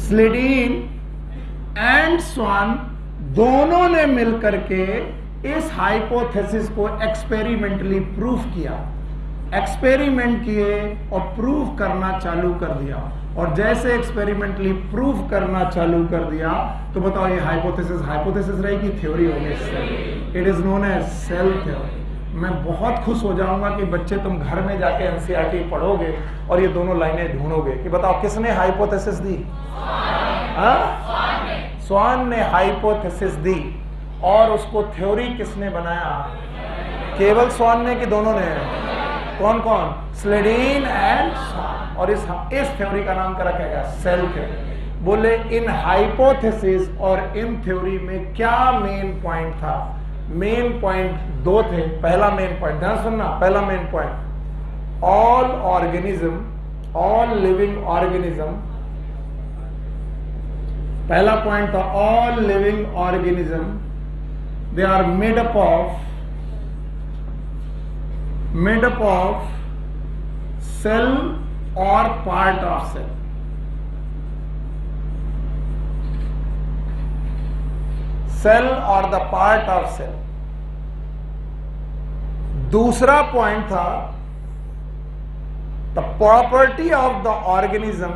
स्लेडीन एंड स्वान दोनों ने मिलकर के इस हाइपोथेसिस को एक्सपेरिमेंटली प्रूफ किया। एक्सपेरिमेंट किए और प्रूव करना चालू कर दिया। और जैसे एक्सपेरिमेंटली प्रूव करना चालू कर दिया तो बताओ ये हाइपोथेसिस रहेगी, थ्योरी होगी। It is known as cell theory. मैं बहुत खुश हो जाऊंगा कि बच्चे तुम घर में जाके एनसीईआरटी पढ़ोगे और ये दोनों लाइनें ढूंढोगे कि बताओ किसने हाइपोथेसिस दी? स्वान ने हाइपोथेसिस दी। और उसको थ्योरी किसने बनाया? केवल स्वान ने कि दोनों ने? कौन कौन? Schleiden and Swann. और इस थ्योरी का नाम क्या रखा गया? Cell theory. बोले इन हाइपोथेसिस और इन थ्योरी में क्या मेन पॉइंट था? मेन पॉइंट 2 थे। पहला मेन पॉइंट, ध्यान सुनना, पहला main point, all living organism. पहला पॉइंट था all living organism they are made up of cell और पार्ट ऑफ सेल। सेल और द पार्ट ऑफ सेल। दूसरा पॉइंट था the property of the organism,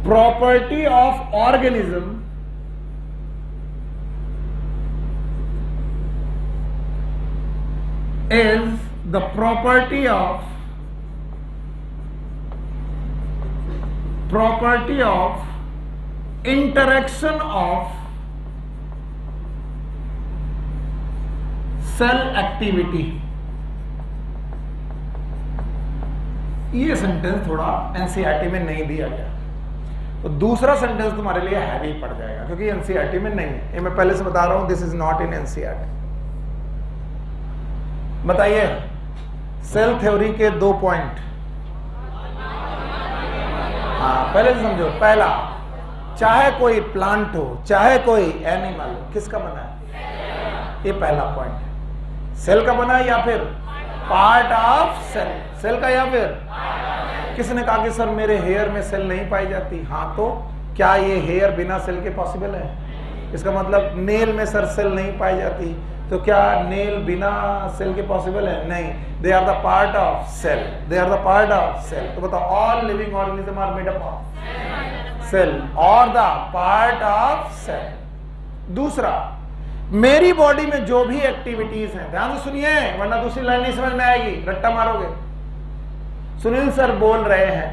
property of organism is the property of interaction of cell activity। ये sentence थोड़ा NCERT में नहीं दिया गया, तो दूसरा सेंटेंस तुम्हारे लिए हैवी पड़ जाएगा क्योंकि एनसीईआरटी में नहीं है। ये मैं पहले से बता रहा हूं, this is not in NCERT. बताइए सेल थ्योरी के 2 पॉइंट। हाँ पहले से समझो। पहला, चाहे कोई प्लांट हो चाहे कोई एनिमल हो, किसका बना है? ये पहला पॉइंट है। सेल का बना है या फिर पार्ट ऑफ सेल? सेल का या फिर? किसने कहा कि सर मेरे हेयर में सेल नहीं पाई जाती? हाँ तो क्या ये हेयर बिना सेल के पॉसिबल है? इसका मतलब नेल में सर सेल नहीं पाई जाती, तो क्या नेल बिना सेल के पॉसिबल है? नहीं, they are the part of cell, they are the part of cell. तो बताओ, all living organism are made up of cell और द पार्ट ऑफ सेल। दूसरा, मेरी बॉडी में जो भी एक्टिविटीज हैं, ध्यान से सुनिए वरना दूसरी लाइन नहीं समझ में आएगी, रट्टा मारोगे। सुनील सर बोल रहे हैं,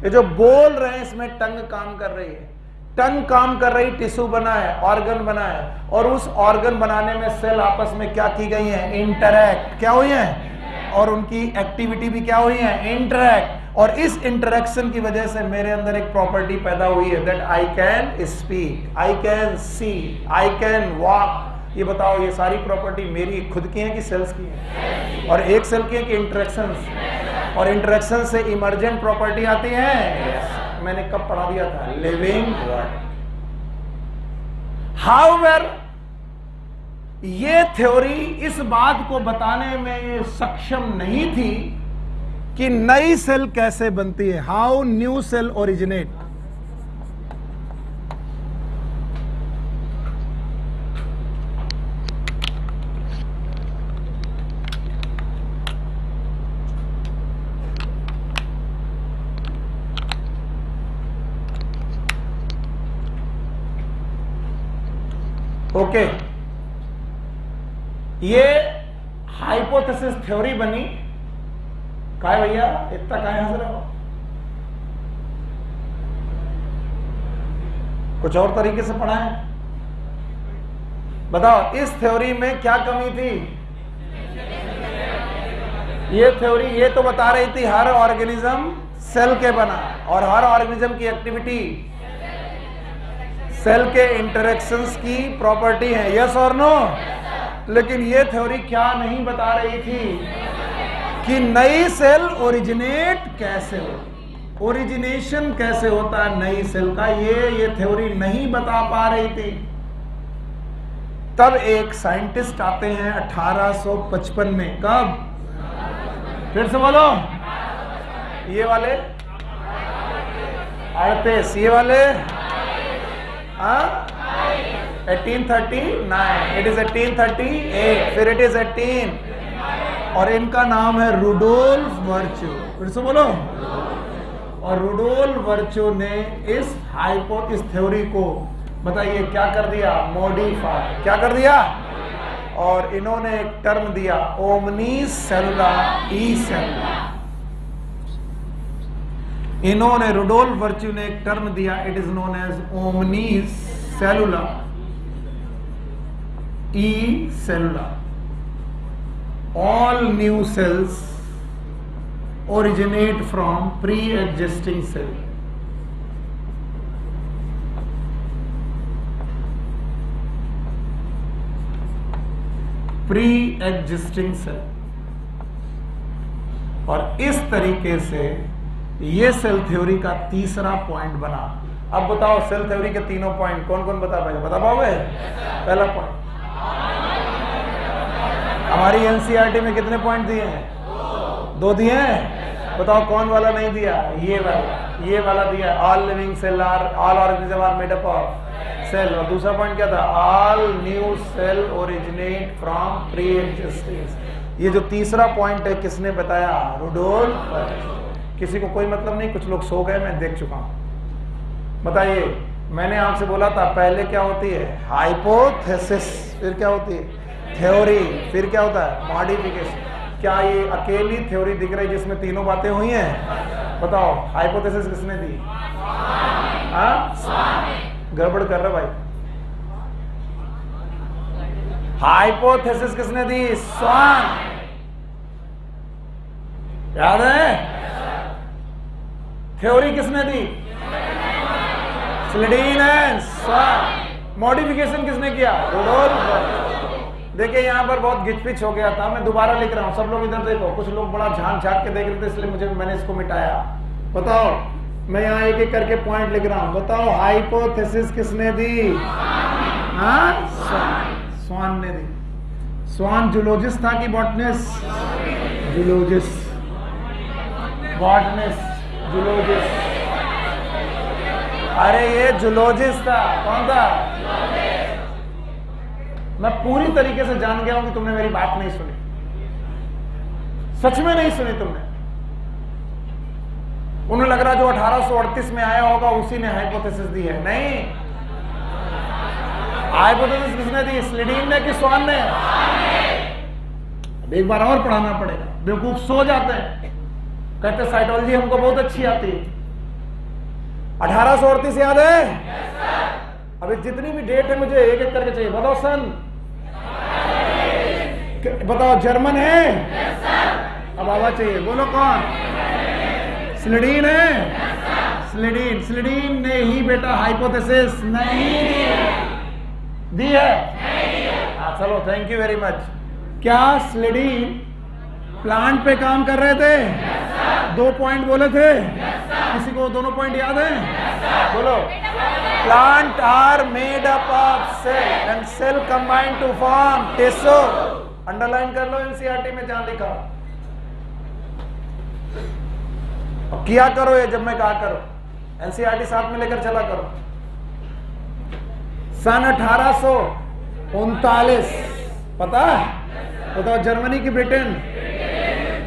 ये जो बोल रहे हैं इसमें टंग काम कर रही है, टंग काम कर रही, टिश्यू बना है, ऑर्गन बना है, और उस ऑर्गन बनाने में सेल आपस में क्या की गई है? इंटरैक्ट। क्या हुई है? और उनकी एक्टिविटी भी क्या हुई है? इंटरैक्ट। और इस इंटरेक्शन की वजह से मेरे अंदर एक प्रॉपर्टी पैदा हुई है, that I can speak, I can see, I can walk. ये बताओ, ये सारी प्रॉपर्टी मेरी खुद की है कि सेल्स की है? और एक सेल की है कि इंटरेक्शन? और इंटरेक्शन से इमर्जेंट प्रॉपर्टी आती है। मैंने कब पढ़ा दिया था? Living word. हाउएवर, ये थ्योरी इस बात को बताने में सक्षम नहीं थी कि नई सेल कैसे बनती है, how new cell originate. Okay, ये हाइपोथेसिस थ्योरी बनी। काय भैया इतना काय हंस रहे हो? कुछ और तरीके से पढ़ा है? बताओ, इस थ्योरी में क्या कमी थी? ये थ्योरी ये तो बता रही थी हर ऑर्गेनिज्म सेल के बना, और हर ऑर्गेनिज्म की एक्टिविटी सेल के इंटरेक्शंस की प्रॉपर्टी है, यस और नो? लेकिन ये थ्योरी क्या नहीं बता रही थी कि नई सेल ओरिजिनेट कैसे हो, ओरिजिनेशन कैसे होता है नई सेल का, ये थ्योरी नहीं बता पा रही थी। तब एक साइंटिस्ट आते हैं 1855 में। कब? फिर से बोलो। ये वाले 38, ये वाले 1839, इट इज 1838, फिर इट इज 18, और इनका नाम है रुडोल्फ वर्च्यू। फिर से बोलो। और रुडोल्फ वर्च्यू ने इस थ्योरी को, बताइए क्या कर दिया? मॉडिफाई। क्या कर दिया? और इन्होंने एक टर्म दिया, ओमनी सेलुला ई सेलुला। इन्होंने, रुडोल्फ वर्च्यू ने एक टर्म दिया, it is known as omnis cellula e cellula. All new cells originate from pre-existing cell. Pre-existing cell। और इस तरीके से ये सेल थ्योरी का तीसरा पॉइंट बना। अब बताओ, सेल थ्योरी के तीनों पॉइंट कौन कौन बता पाएगा? बता पाओगे? पहला पॉइंट, हमारी एनसीईआरटी में कितने पॉइंट दिए हैं? 2 दिए हैं। बताओ कौन वाला नहीं दिया? ये वाला दिया, all living cell are, all organism are made up of cell. और दूसरा पॉइंट क्या था? All new cell originate from pre existing. ये जो तीसरा पॉइंट है किसने बताया? रुडोल्फ। किसी को कोई मतलब नहीं, कुछ लोग सो गए, मैं देख चुका हूं। बताइए, मैंने आपसे बोला था पहले क्या होती है? हाइपोथेसिस, फिर क्या होती है? थ्योरी, फिर क्या होता है? मॉडिफिकेशन। क्या ये अकेली थ्योरी दिख रही जिसमें तीनों बातें हुई हैं? बताओ, हाइपोथेसिस किसने दी? गड़बड़ कर रहे भाई। हाइपोथेसिस किसने दी? स्वान। याद है? थ्योरी किसने दी? स्लेडीन एंड स्वान। मॉडिफिकेशन किसने किया? रुडोल्फ। देखिए यहाँ पर बहुत गिचपिच हो गया था, मैं दोबारा लिख रहा हूँ, सब लोग इधर देखो। कुछ लोग बड़ा झांक झांक के देख रहे थे, इसलिए मैंने इसको मिटाया। बताओ, मैं यहाँ एक एक करके पॉइंट लिख रहा हूँ। बताओ, हाइपोथेसिस किसने दी? स्वान ने दी। स्वान जूलॉजिस्ट था कि बॉटनिस्ट? जूलॉजिस्ट। Botanist, zoologist. अरे ये जूलॉजिस्ट था। कौन था? मैं पूरी तरीके से जान गया हूं कि तुमने मेरी बात नहीं सुनी, सच में नहीं सुनी तुमने। उन्हें लग रहा जो 1838 में आया होगा उसी ने हाइपोथेसिस दी है। नहीं, हाइपोथेसिस किसने दी? स्लिडीन ने कि स्वान ने? अब एक बार और पढ़ाना पड़ेगा। बेवकूफ सो जाते हैं, कहते साइटोलॉजी हमको बहुत अच्छी आती है। 1838 याद है? अभी जितनी भी डेट है मुझे एक एक करके चाहिए। बताओ सन, बताओ जर्मन है? अब आवाज चाहिए, बोलो कौन? स्लिडीन है? स्लिडीन ने ही बेटा हाइपोथेसिस नहीं दी है। हाँ चलो, थैंक यू वेरी मच। क्या स्लिडीन प्लांट पे काम कर रहे थे? 2 पॉइंट बोले थे। किसी को दोनों पॉइंट याद है? बोलो। Plant are made up of cell and cell combine to form tissue. Underline कर लो, एनसीईआरटी में जहां लिखा। अब किया करो ये जब मैं कहा करो, एनसीईआरटी साथ में लेकर चला करो। सन 1839 पता है? बताओ जर्मनी की Britain,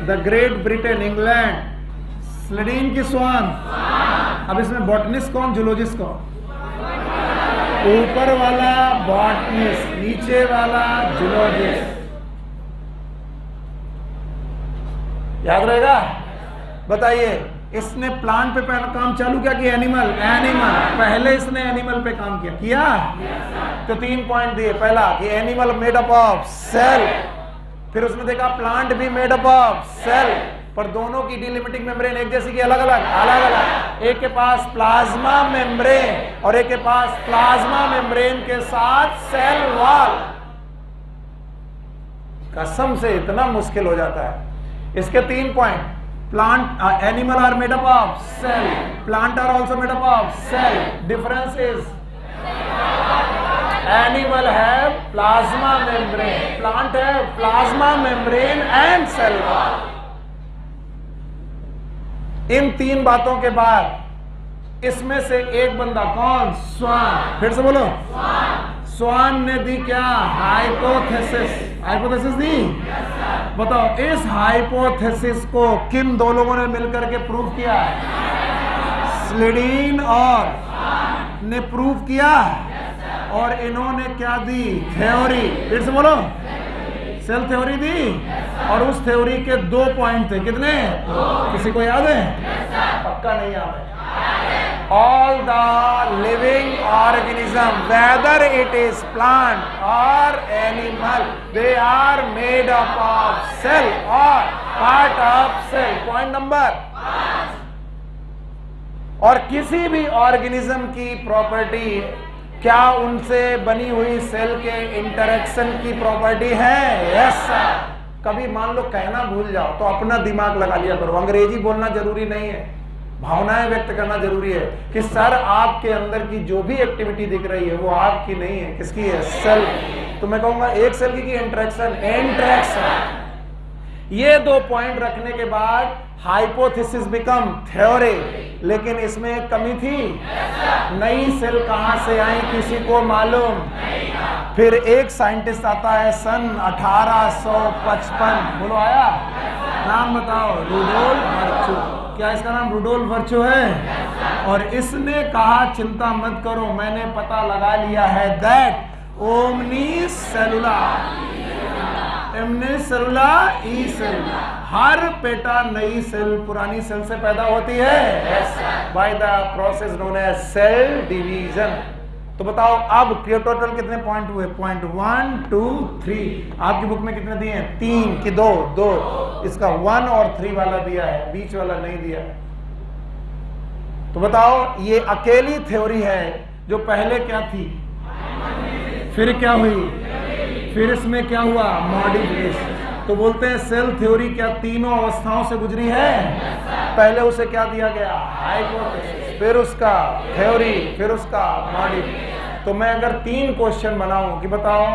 the Great Britain, England, Schleiden की स्वान। अब इसमें बॉटनिस्ट कौन, जूलॉजिस्ट कौन? ऊपर वाला बॉटनिस्ट, नीचे वाला जूलॉजिस्ट। याद रहेगा? बताइए, इसने प्लांट पे पहला काम चालू किया कि एनिमल? पहले इसने एनिमल पे काम किया। तो 3 पॉइंट दिए। पहला कि animal made up of cell, फिर उसने देखा प्लांट भी मेड अप ऑफ सेल, पर दोनों की डिलिमिटिंग मेम्ब्रेन एक जैसी की अलग अलग। एक के पास प्लाज्मा मेम्ब्रेन और एक के पास प्लाज्मा मेम्ब्रेन के साथ सेल वॉल। कसम से इतना मुश्किल हो जाता है। इसके 3 point. Plant, animal are made up of cell. Plant are also made up of cell. Difference is animal have plasma membrane. Plant have plasma membrane and cell wall. इन 3 बातों के बाद इसमें से एक बंदा कौन? स्वान। फिर से बोलो। स्वान ने दी क्या? हाइपोथेसिस दी। बताओ, इस हाइपोथेसिस को किन 2 लोगों ने मिलकर के प्रूव किया? स्लिडीन और ने प्रूव किया। और इन्होंने क्या दी? थ्योरी। फिर से बोलो। सेल थ्योरी दी। और उस थ्योरी के 2 पॉइंट थे। कितने? किसी को याद है? पक्का नहीं याद है। All the living organism, whether it is plant or animal, they are made up of cell or part of cell. Point number 5. और किसी भी ऑर्गेनिज्म की प्रॉपर्टी क्या उनसे बनी हुई सेल के इंटरेक्शन की प्रॉपर्टी है? Yes sir. कभी मान लो कहना भूल जाओ तो अपना दिमाग लगा लिया करो। अंग्रेजी बोलना जरूरी नहीं है, भावनाएं व्यक्त करना जरूरी है कि सर आपके अंदर की जो भी एक्टिविटी दिख रही है वो आपकी नहीं है, किसकी है? सेल। तो मैं कहूंगा एक सेल की इंटरेक्शन। ये 2 पॉइंट रखने के बाद हाइपोथेसिस बिकम थ्योरी। लेकिन इसमें एक कमी थी, नई सेल कहां से आई किसी को मालूम? फिर एक साइंटिस्ट आता है सन 1855। बोलो, आया? नाम बताओ। Rudolf Virchow. क्या इसका नाम रुडोल्फ वर्चू है? और इसने कहा चिंता मत करो, मैंने पता लगा लिया है that omnis cellula e cell, हर पेटा नई सेल पुरानी सेल से पैदा होती है by the process known as cell division. तो बताओ अब टोटल कितने पॉइंट हुए? पॉइंट 1 2 3। आपकी बुक में कितने दिए हैं? 3 कि 2? इसका 1 और 3 वाला दिया है, बीच वाला नहीं दिया। तो बताओ, ये अकेली थ्योरी है जो पहले क्या थी, फिर क्या हुई, फिर इसमें क्या हुआ? मॉडिफिकेशन। तो बोलते हैं सेल थ्योरी क्या तीनों अवस्थाओं से गुजरी है? पहले उसे क्या दिया गया? हाइपोथेसिस, फिर उसका थ्योरी, फिर उसका मॉडिफिकेशन। तो मैं अगर 3 क्वेश्चन बनाऊं कि बताओ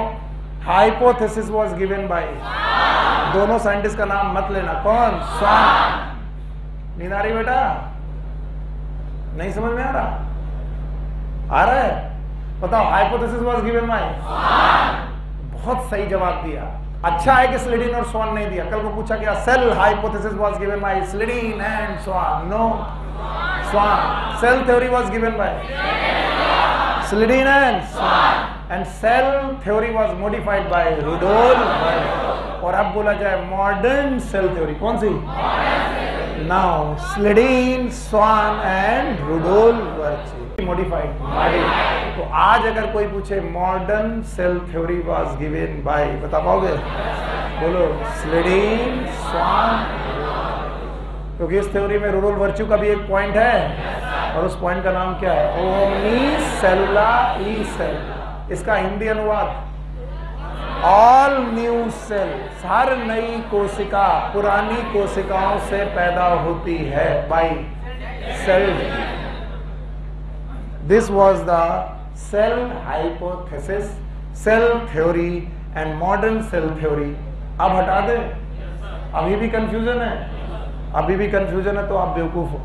हाइपोथेसिस वाज गिवन बाय, दोनों साइंटिस्ट का नाम मत लेना, कौन? स्वान। नींद आ रही बेटा? नहीं समझ में आ रहा? आ रहा है? बताओ, हाइपोथेसिस वाज गिवन बाय, बहुत सही जवाब दिया। अच्छा है कि स्लिडीन और स्वान नहीं दिया। कल को पूछा गया cell hypothesis was given by Schleiden and Schwann, no, Schwann. Cell theory was given by Schleiden and Schwann, and cell theory was modified by Rudolf. और अब बोला जाए मॉडर्न सेल थ्योरी कौन सी? Now Schleiden, Schwann and Rudolf modified. तो आज अगर कोई पूछे modern cell theory was given by, बता पाओगे? बोलो स्लिडीन, स्वान, क्योंकि इस थ्योरी में रुडोल्फ वर्च्यू का भी एक पॉइंट है, और उस पॉइंट का नाम क्या है? Omnis cellula e cell. इसका हिंदी अनुवाद ऑल न्यू सेल्स, हर नई कोशिका पुरानी कोशिकाओं से पैदा होती है by cell. This was the cell hypothesis, cell theory and modern cell theory. अब हटा दे, अभी भी कंफ्यूजन है, अभी भी कंफ्यूजन है तो आप बेवकूफ हो।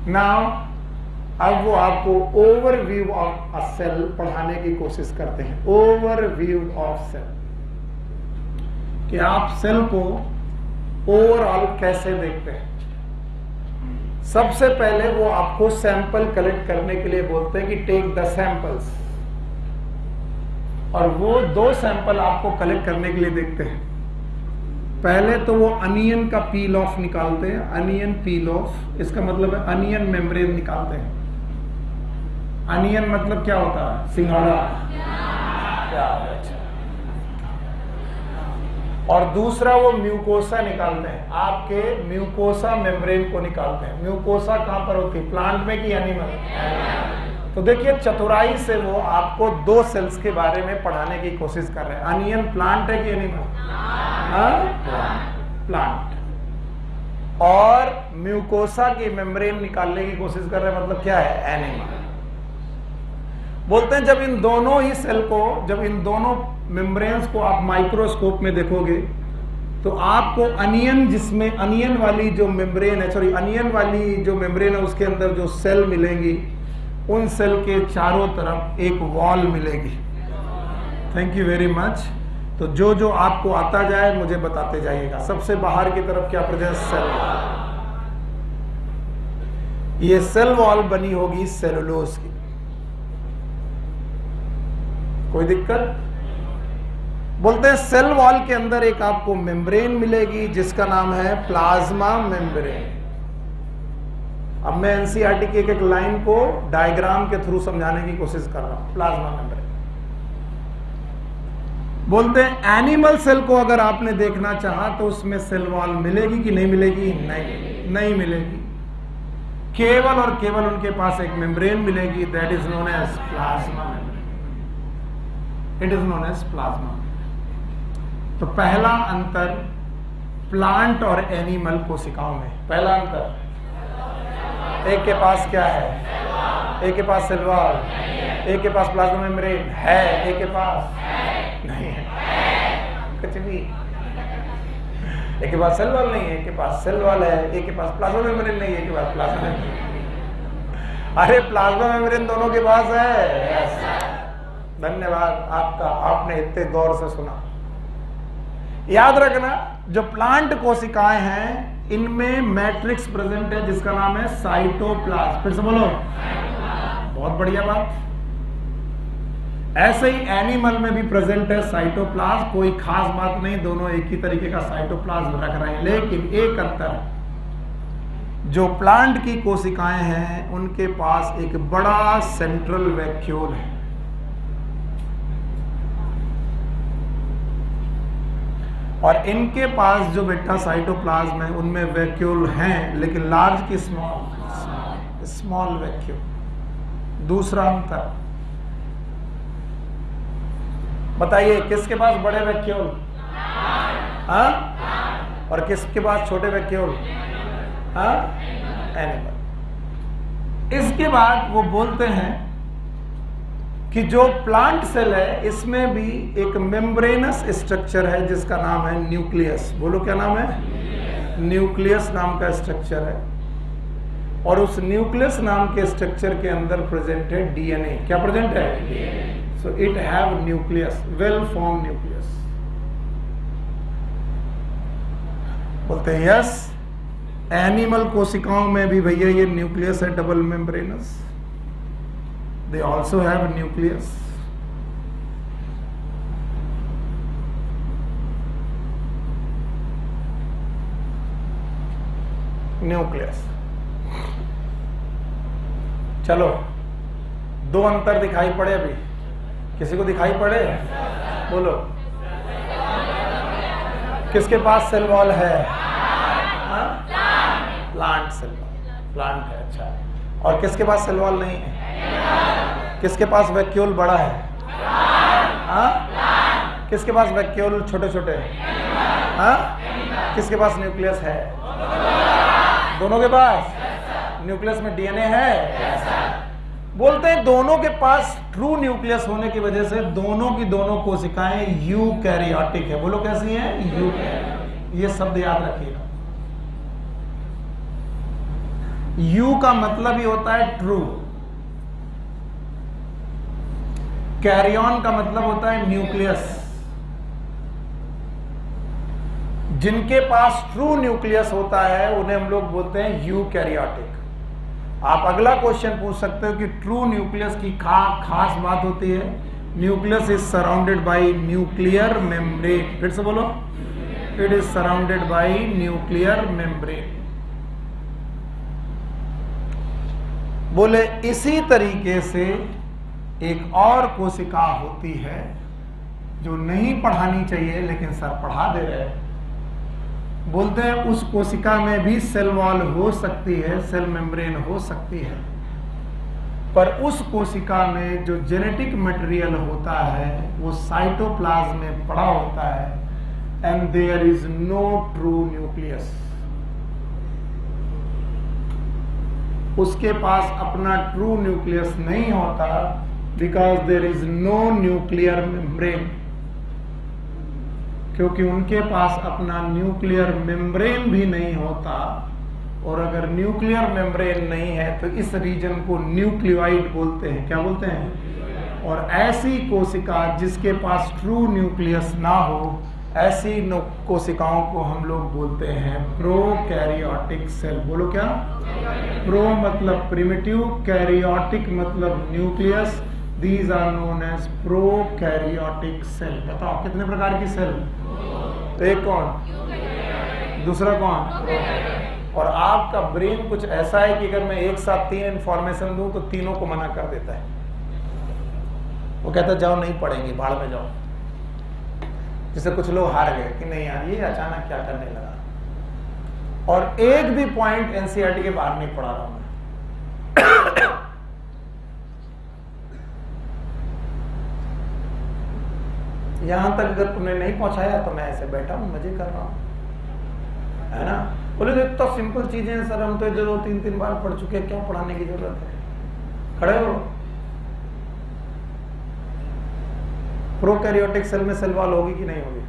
नाउ अब वो आपको ओवरव्यू ऑफ अ सेल पढ़ाने की कोशिश करते हैं। ओवरव्यू ऑफ सेल, कि आप सेल को ओवरऑल कैसे देखते हैं। सबसे पहले वो आपको सैंपल कलेक्ट करने के लिए बोलते हैं कि टेक द सैंपल्स, और वो 2 सैंपल आपको कलेक्ट करने के लिए देखते हैं। पहले तो वो अनियन का पील ऑफ निकालते हैं, अनियन पील ऑफ, इसका मतलब है अनियन मेम्ब्रेन निकालते हैं। अनियन मतलब क्या होता है? सिंघाड़ा। और दूसरा वो म्यूकोसा निकालते हैं, आपके म्यूकोसा मेम्ब्रेन को निकालते हैं। म्यूकोसा कहां पर होती है? प्लांट में कि एनिमल? तो देखिए चतुराई से वो आपको 2 सेल्स के बारे में पढ़ाने की कोशिश कर रहे हैं। अनियन प्लांट है कि एनिमल? प्लांट। और म्यूकोसा की मेम्ब्रेन निकालने की कोशिश कर रहे हैं, मतलब क्या है? एनिमल। बोलते हैं जब इन दोनों ही सेल को, जब इन दोनों मेम्ब्रेन्स को आप माइक्रोस्कोप में देखोगे तो आपको अनियन, जिसमें अनियन वाली जो मेम्ब्रेन है, सॉरी अनियन वाली जो मेम्ब्रेन है उसके अंदर जो सेल मिलेंगी, उन सेल के चारों तरफ एक वॉल मिलेगी। Thank you very much. तो जो जो आपको आता जाए मुझे बताते जाइएगा। सबसे बाहर की तरफ क्या प्रेजेंस? सेल। ये सेल वॉल बनी होगी सेलुलोज की। कोई दिक्कत? बोलते हैं सेल वॉल के अंदर एक आपको मेम्ब्रेन मिलेगी जिसका नाम है प्लाज्मा मेम्ब्रेन। अब मैं एनसीईआरटी की एक लाइन को डायग्राम के थ्रू समझाने की कोशिश कर रहा हूं। प्लाज्मा मेम्ब्रेन, बोलते हैं एनिमल सेल को अगर आपने देखना चाहा तो उसमें सेल वॉल मिलेगी कि नहीं मिलेगी? नहीं मिलेगी। केवल और केवल उनके पास एक मेम्ब्रेन मिलेगी, that is known as plasma membrane. It is known as plasma. तो पहला अंतर प्लांट और एनिमल कोशिकाओं में, पहला अंतर, एक के पास क्या है? एक के पास सेल वॉल, एक के पास प्लाज्मा मेम्ब्रेन है, एक के पास नहीं है कुछ भी। एक के पास सेल वॉल नहीं है, एक के पास सेल वॉल है, एक के पास प्लाज्मा मेम्ब्रेन नहीं है, एक के पास प्लाज्मा मेम्ब्रेन। अरे प्लाज्मा मेम्ब्रेन दोनों के पास है। धन्यवाद आपका, आपने इतने गौर से सुना। याद रखना, जो प्लांट कोशिकाएं हैं इनमें मैट्रिक्स प्रेजेंट है जिसका नाम है साइटोप्लाज्म। फिर से बोलो, बहुत बढ़िया बात। ऐसे ही एनिमल में भी प्रेजेंट है साइटोप्लाज्म, कोई खास बात नहीं, दोनों एक ही तरीके का साइटोप्लाज्म रख रहे हैं। लेकिन एक अंतर, जो प्लांट की कोशिकाएं हैं उनके पास एक बड़ा सेंट्रल वैक्यूल है, और इनके पास जो बेटा साइटोप्लाज्म है उनमें वैक्यूल हैं, लेकिन लार्ज की स्मॉल, स्मॉल वैक्यूल। दूसरा अंतर बताइए, किसके पास बड़े वैक्यूल? और किसके पास छोटे वैक्यूल? एनिमल। इसके बाद वो बोलते हैं कि जो प्लांट सेल है इसमें भी एक मेम्ब्रेनस स्ट्रक्चर है जिसका नाम है न्यूक्लियस। बोलो क्या नाम है? न्यूक्लियस नाम का स्ट्रक्चर है। और उस न्यूक्लियस नाम के स्ट्रक्चर के अंदर प्रेजेंट है डीएनए। क्या प्रेजेंट है? So it have nucleus, well form nucleus. बोलते हैं यस, एनिमल कोशिकाओं में भी भैया ये न्यूक्लियस है double membranous, they also have nucleus. Nucleus. चलो, दो अंतर दिखाई पड़े अभी, किसी को दिखाई पड़े? बोलो, किसके पास सेल वॉल है? प्लांट सेल वॉल, प्लांट है। अच्छा, और किसके पास सेल वॉल नहीं है? किसके पास वैक्यूल बड़ा है? किसके पास वैक्यूल छोटे छोटे? किसके पास न्यूक्लियस है? दोनों के पास न्यूक्लियस में डीएनए है। बोलते हैं दोनों के पास ट्रू न्यूक्लियस होने की वजह से दोनों की दोनों कोशिकाएं यूकैरियोटिक है। बोलो कैसी हैं? यूकैरियोटिक। ये शब्द याद रखिएगा। यू का मतलब ही होता है ट्रू, कैरियन का मतलब होता है न्यूक्लियस। जिनके पास ट्रू न्यूक्लियस होता है उन्हें हम लोग बोलते हैं यूकैरियोटिक। आप अगला क्वेश्चन पूछ सकते हो कि ट्रू न्यूक्लियस की खास बात होती है, nucleus is surrounded by nuclear membrane. फिर से बोलो, it is surrounded by nuclear membrane. बोले इसी तरीके से एक और कोशिका होती है जो नहीं पढ़ानी चाहिए लेकिन सर पढ़ा दे रहे हैं। बोलते हैं उस कोशिका में भी सेल वॉल हो सकती है, सेल मेम्ब्रेन हो सकती है, पर उस कोशिका में जो जेनेटिक मटेरियल होता है वो साइटोप्लाज्म में पड़ा होता है and there is no true nucleus. उसके पास अपना ट्रू न्यूक्लियस नहीं होता because there is no nuclear membrane, क्योंकि उनके पास अपना न्यूक्लियर मेम्ब्रेन भी नहीं होता। और अगर न्यूक्लियर मेम्ब्रेन नहीं है तो इस रीजन को न्यूक्लियोइड बोलते हैं। क्या बोलते हैं? और ऐसी कोशिका जिसके पास ट्रू न्यूक्लियस ना हो, ऐसी कोशिकाओं को हम लोग बोलते हैं प्रोकैरियोटिक सेल। बोलो क्या? प्रो मतलब प्रिमिटिव, कैरियोटिक मतलब nucleus. These are known as prokaryotic cell। बताओ कितने प्रकार की सेल? एक कौन? दूसरा कौन? और आपका ब्रेन कुछ ऐसा है कि अगर मैं एक साथ 3 इंफॉर्मेशन दूं तो तीनों को मना कर देता है। वो कहता है जाओ नहीं पढ़ेंगे, भाड़ में जाओ। जिससे कुछ लोग हार गए कि नहीं यार ये अचानक क्या करने लगा। और एक भी पॉइंट एनसीईआरटी के बाहर नहीं पढ़ा रहा हूं मैं। यहां तक अगर तुमने नहीं पहुंचाया तो मैं ऐसे बैठा हूं, मजे कर रहा हूं, है ना। बोले तो इतना सिंपल चीजें हैं सर, हम तो 2-3 बार पढ़ चुके हैं, क्या पढ़ाने की जरूरत है? खड़े हो। प्रोकैरियोटिक सेल में सेल वॉल होगी कि नहीं होगी?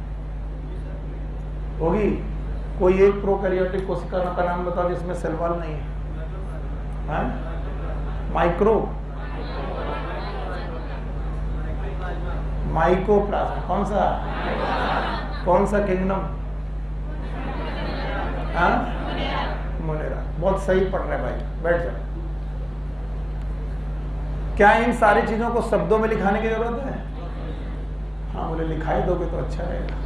होगी। कोई एक प्रोकैरियोटिक कोशिका का नाम बताओ जिसमें सेल वॉल नहीं है। Micro, mycoplasma. कौन सा किंगडम? मोनेरा। बहुत सही पढ़ रहे भाई, बैठ जाओ। क्या इन सारी चीजों को शब्दों में लिखाने की जरूरत है? हाँ, बोले लिखाई दोगे तो अच्छा रहेगा।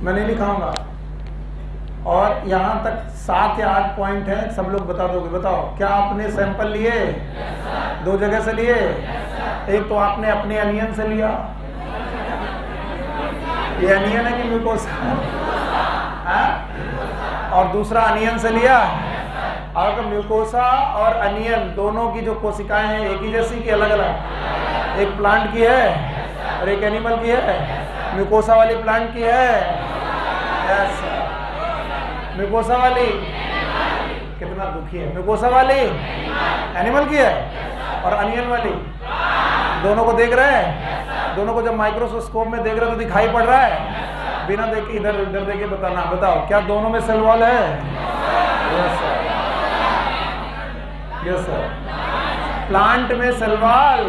मैं नहीं लिखाऊंगा। और यहां तक 7 या 8 पॉइंट है, सब लोग बता दोगे। बताओ क्या आपने सैंपल लिए? 2 जगह से लिए। एक तो आपने अपने अनियन से लिया, ये अनियन है कि म्यूकोसा? और दूसरा अनियन से लिया। और म्यूकोसा और अनियन दोनों की जो कोशिकाएं हैं एक ही जैसी कि अलग अलग? एक प्लांट की है और एक एनिमल की है। म्यूकोसा वाली प्लांट की है, यस। म्यूकोसा वाली कितना दुखी है। म्यूकोसा वाली एनिमल की है और अनियन वाली दोनों को देख रहे हैं। दोनों को जब माइक्रोस्कोप में देख रहे तो दिखाई पड़ रहा है। बिना देखे इधर उधर देखे बताना। बताओ क्या दोनों में सेल वॉल है? Yes sir. Yes sir. Plant में सेल वॉल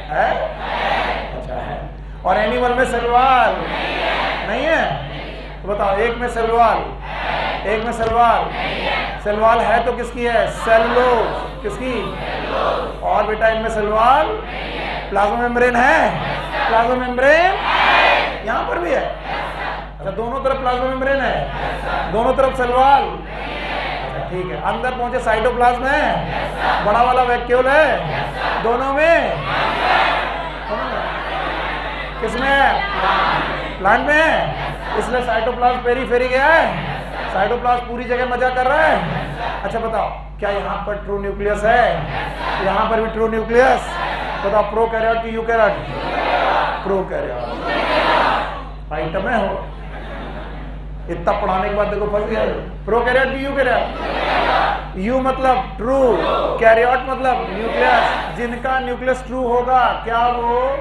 है? अच्छा है। और एनिमल में सेल वॉल नहीं है? तो बताओ, एक में सेल वॉल, एक में सेल वॉल। सेल वॉल है तो किसकी है? सेलुलोज। किसकी? और बेटा इनमें सेल वॉल, प्लाज्मा मेम्ब्रेन है? प्लाज्मा मेम्ब्रेन यहां पर भी है। अच्छा, दोनों तरफ प्लाज्मा मेम्ब्रेन है, दोनों तरफ सेल वॉल। अच्छा ठीक है। अंदर पहुंचे साइटोप्लाज्म है, बड़ा वाला वैक्यूल है, दोनों में? किसमें है? प्लांट में है, इसलिए साइटोप्लाज्म पेरीफेरी गया है, साइटोप्लाज्म पूरी जगह मजा कर रहा है। अच्छा बताओ, क्या यहाँ पर ट्रू न्यूक्लियस है? यहाँ पर भी ट्रू न्यूक्लियस? बताओ, प्रोकैरियोट की यूकैरियोट? प्रोकैरियोट। आइटम है हो, इतना पढ़ाने के बाद देखो फंस गया। प्रोकैरियोट की यूकैरियोट? यू मतलब ट्रू, कैरियोट मतलब न्यूक्लियस। जिनका न्यूक्लियस ट्रू होगा, क्या वो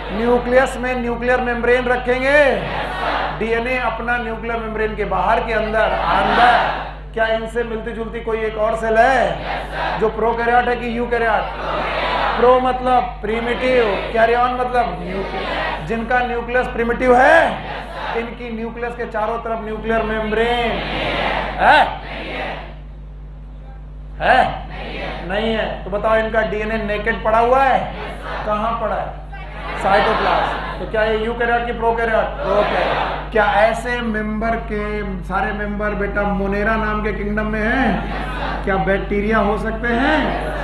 न्यूक्लियस में न्यूक्लियर मेम्ब्रेन रखेंगे? डीएनए अपना न्यूक्लियर मेम्ब्रेन के बाहर के अंदर अंदर। क्या इनसे मिलती जुलती कोई एक और सेल है जो प्रोकैरियोट है कि यूकैरियोट? प्रो मतलब प्रिमिटिव, कैरियन मतलब न्यूक्लियर। जिनका न्यूक्लियस प्रिमिटिव है, इनकी न्यूक्लियस के चारों तरफ न्यूक्लियर मेम्ब्रेन है? नहीं है। तो बताओ, इनका डीएनए नेकेड पड़ा हुआ है? कहां पड़ा है? साइटोप्लाज्म। तो क्या ये यूकैरियोट की प्रोकैरियोट? प्रोकैरियोट। क्या ऐसे मेंबर के सारे मेंबर बेटा मोनेरा नाम के किंगडम में हैं? क्या बैक्टीरिया हो सकते हैं?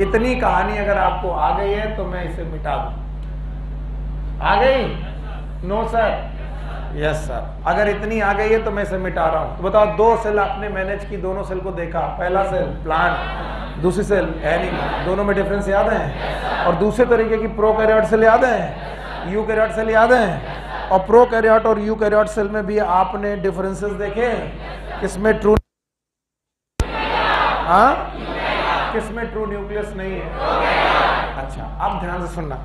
इतनी कहानी अगर आपको आ गई है तो मैं इसे मिटा दूं। आ गई? No sir? Yes sir. अगर इतनी आ गई है तो मैं इसे मिटा रहा हूं। तो बताओ, दो सेल आपने मैनेज की, दोनों सेल को देखा। पहला सेल प्लांट, दूसरी सेल एनिमल। दोनों में डिफरेंस याद है? और दूसरे तरीके की प्रोकैरियोट सेल याद है? यूकैरियोट सेल याद है? और प्रोकैरियोट और यूकैरियोट सेल में भी आपने डिफरेंसेस देखे? किसमें ट्रू, हाँ, किसमें ट्रू न्यूक्लियस नहीं है? अच्छा, अब ध्यान से सुनना।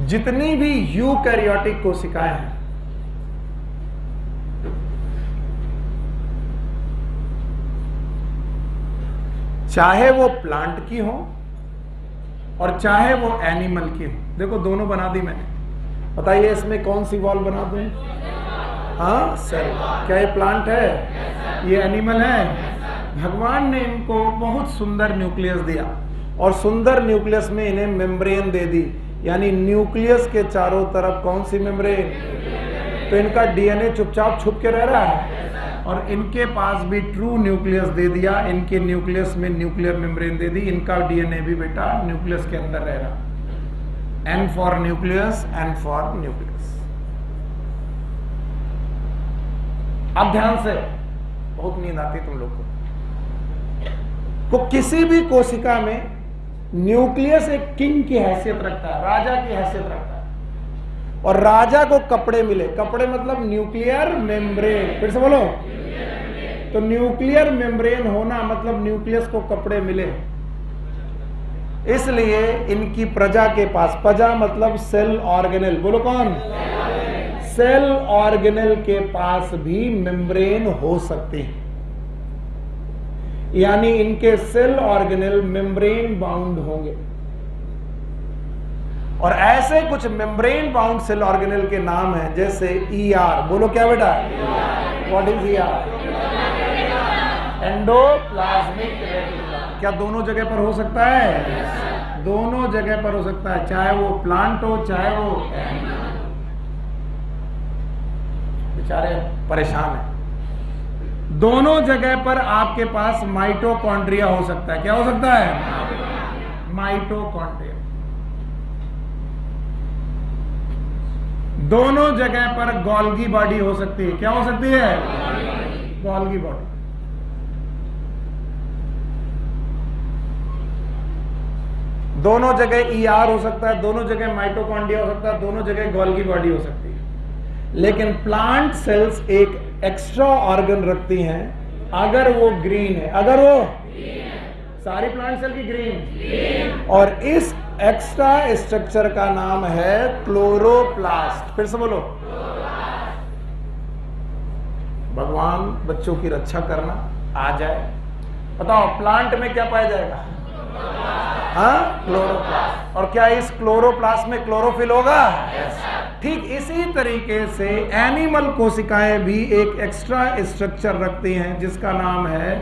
जितनी भी यूकैरियोटिक कोशिकाएं हैं, चाहे वो प्लांट की हो और चाहे वो एनिमल की हो, देखो दोनों बना दी मैंने। बताइए इसमें कौन सी वॉल बना दूं? हाँ सेल। क्या ये प्लांट है? ये एनिमल है? भगवान ने इनको बहुत सुंदर न्यूक्लियस दिया और सुंदर न्यूक्लियस में इन्हें मेम्ब्रेन दे दी, यानी न्यूक्लियस के चारों तरफ कौन सी मेम्ब्रेन? तो इनका डीएनए चुपचाप छुप के रह रहा है और इनके पास भी ट्रू न्यूक्लियस दे दिया। इनके न्यूक्लियस में न्यूक्लियर मेम्ब्रेन दे दी, इनका डीएनए भी बेटा न्यूक्लियस के अंदर रह रहा। N for nucleus, N for nucleus. अब ध्यान से, बहुत नींद आती तुम लोग को। किसी भी कोशिका में न्यूक्लियस एक किंग की हैसियत रखता है, राजा की हैसियत रखता है। और राजा को कपड़े मिले, कपड़े मतलब न्यूक्लियर मेम्ब्रेन। फिर से बोलो, तो न्यूक्लियर मेम्ब्रेन होना मतलब न्यूक्लियस को कपड़े मिले। इसलिए इनकी प्रजा के पास, प्रजा मतलब सेल ऑर्गेनेल, बोलो कौन? सेल ऑर्गेनेल के पास भी मेम्ब्रेन हो सकती है, यानी इनके सेल ऑर्गेनेल मेम्ब्रेन बाउंड होंगे। और ऐसे कुछ मेम्ब्रेन बाउंड सेल ऑर्गेनेल के नाम हैं, जैसे ईआर। बोलो क्या बेटा? What is ER? Endoplasmic reticulum. क्या दोनों जगह पर हो सकता है? दोनों जगह पर हो सकता है, चाहे वो प्लांट हो चाहे वो बेचारे परेशान है। दोनों जगह पर आपके पास माइटोकॉन्ड्रिया हो सकता है। क्या हो सकता है? माइटोकॉन्ड्रिया। दोनों जगह पर गोल्गी बॉडी हो सकती है। क्या हो सकती है? Golgi body. दोनों जगह ईआर हो सकता है, दोनों जगह माइटोकॉन्ड्रिया हो सकता है, दोनों जगह गोल्गी बॉडी हो सकती है। लेकिन प्लांट सेल्स एक एक्स्ट्रा ऑर्गन रखती हैं, अगर वो ग्रीन है। अगर वो सारी प्लांट सेल की ग्रीन, और इस एक्स्ट्रा स्ट्रक्चर का नाम है क्लोरोप्लास्ट। फिर से बोलो, भगवान बच्चों की रक्षा करना आ जाए। बताओ प्लांट में क्या पाया जाएगा? हाँ, क्लोरोप्लास्ट। और क्या इस क्लोरोप्लास्ट में क्लोरोफिल होगा? ठीक इसी तरीके से एनिमल कोशिकाएं भी एक एक्स्ट्रा स्ट्रक्चर रखती हैं जिसका नाम है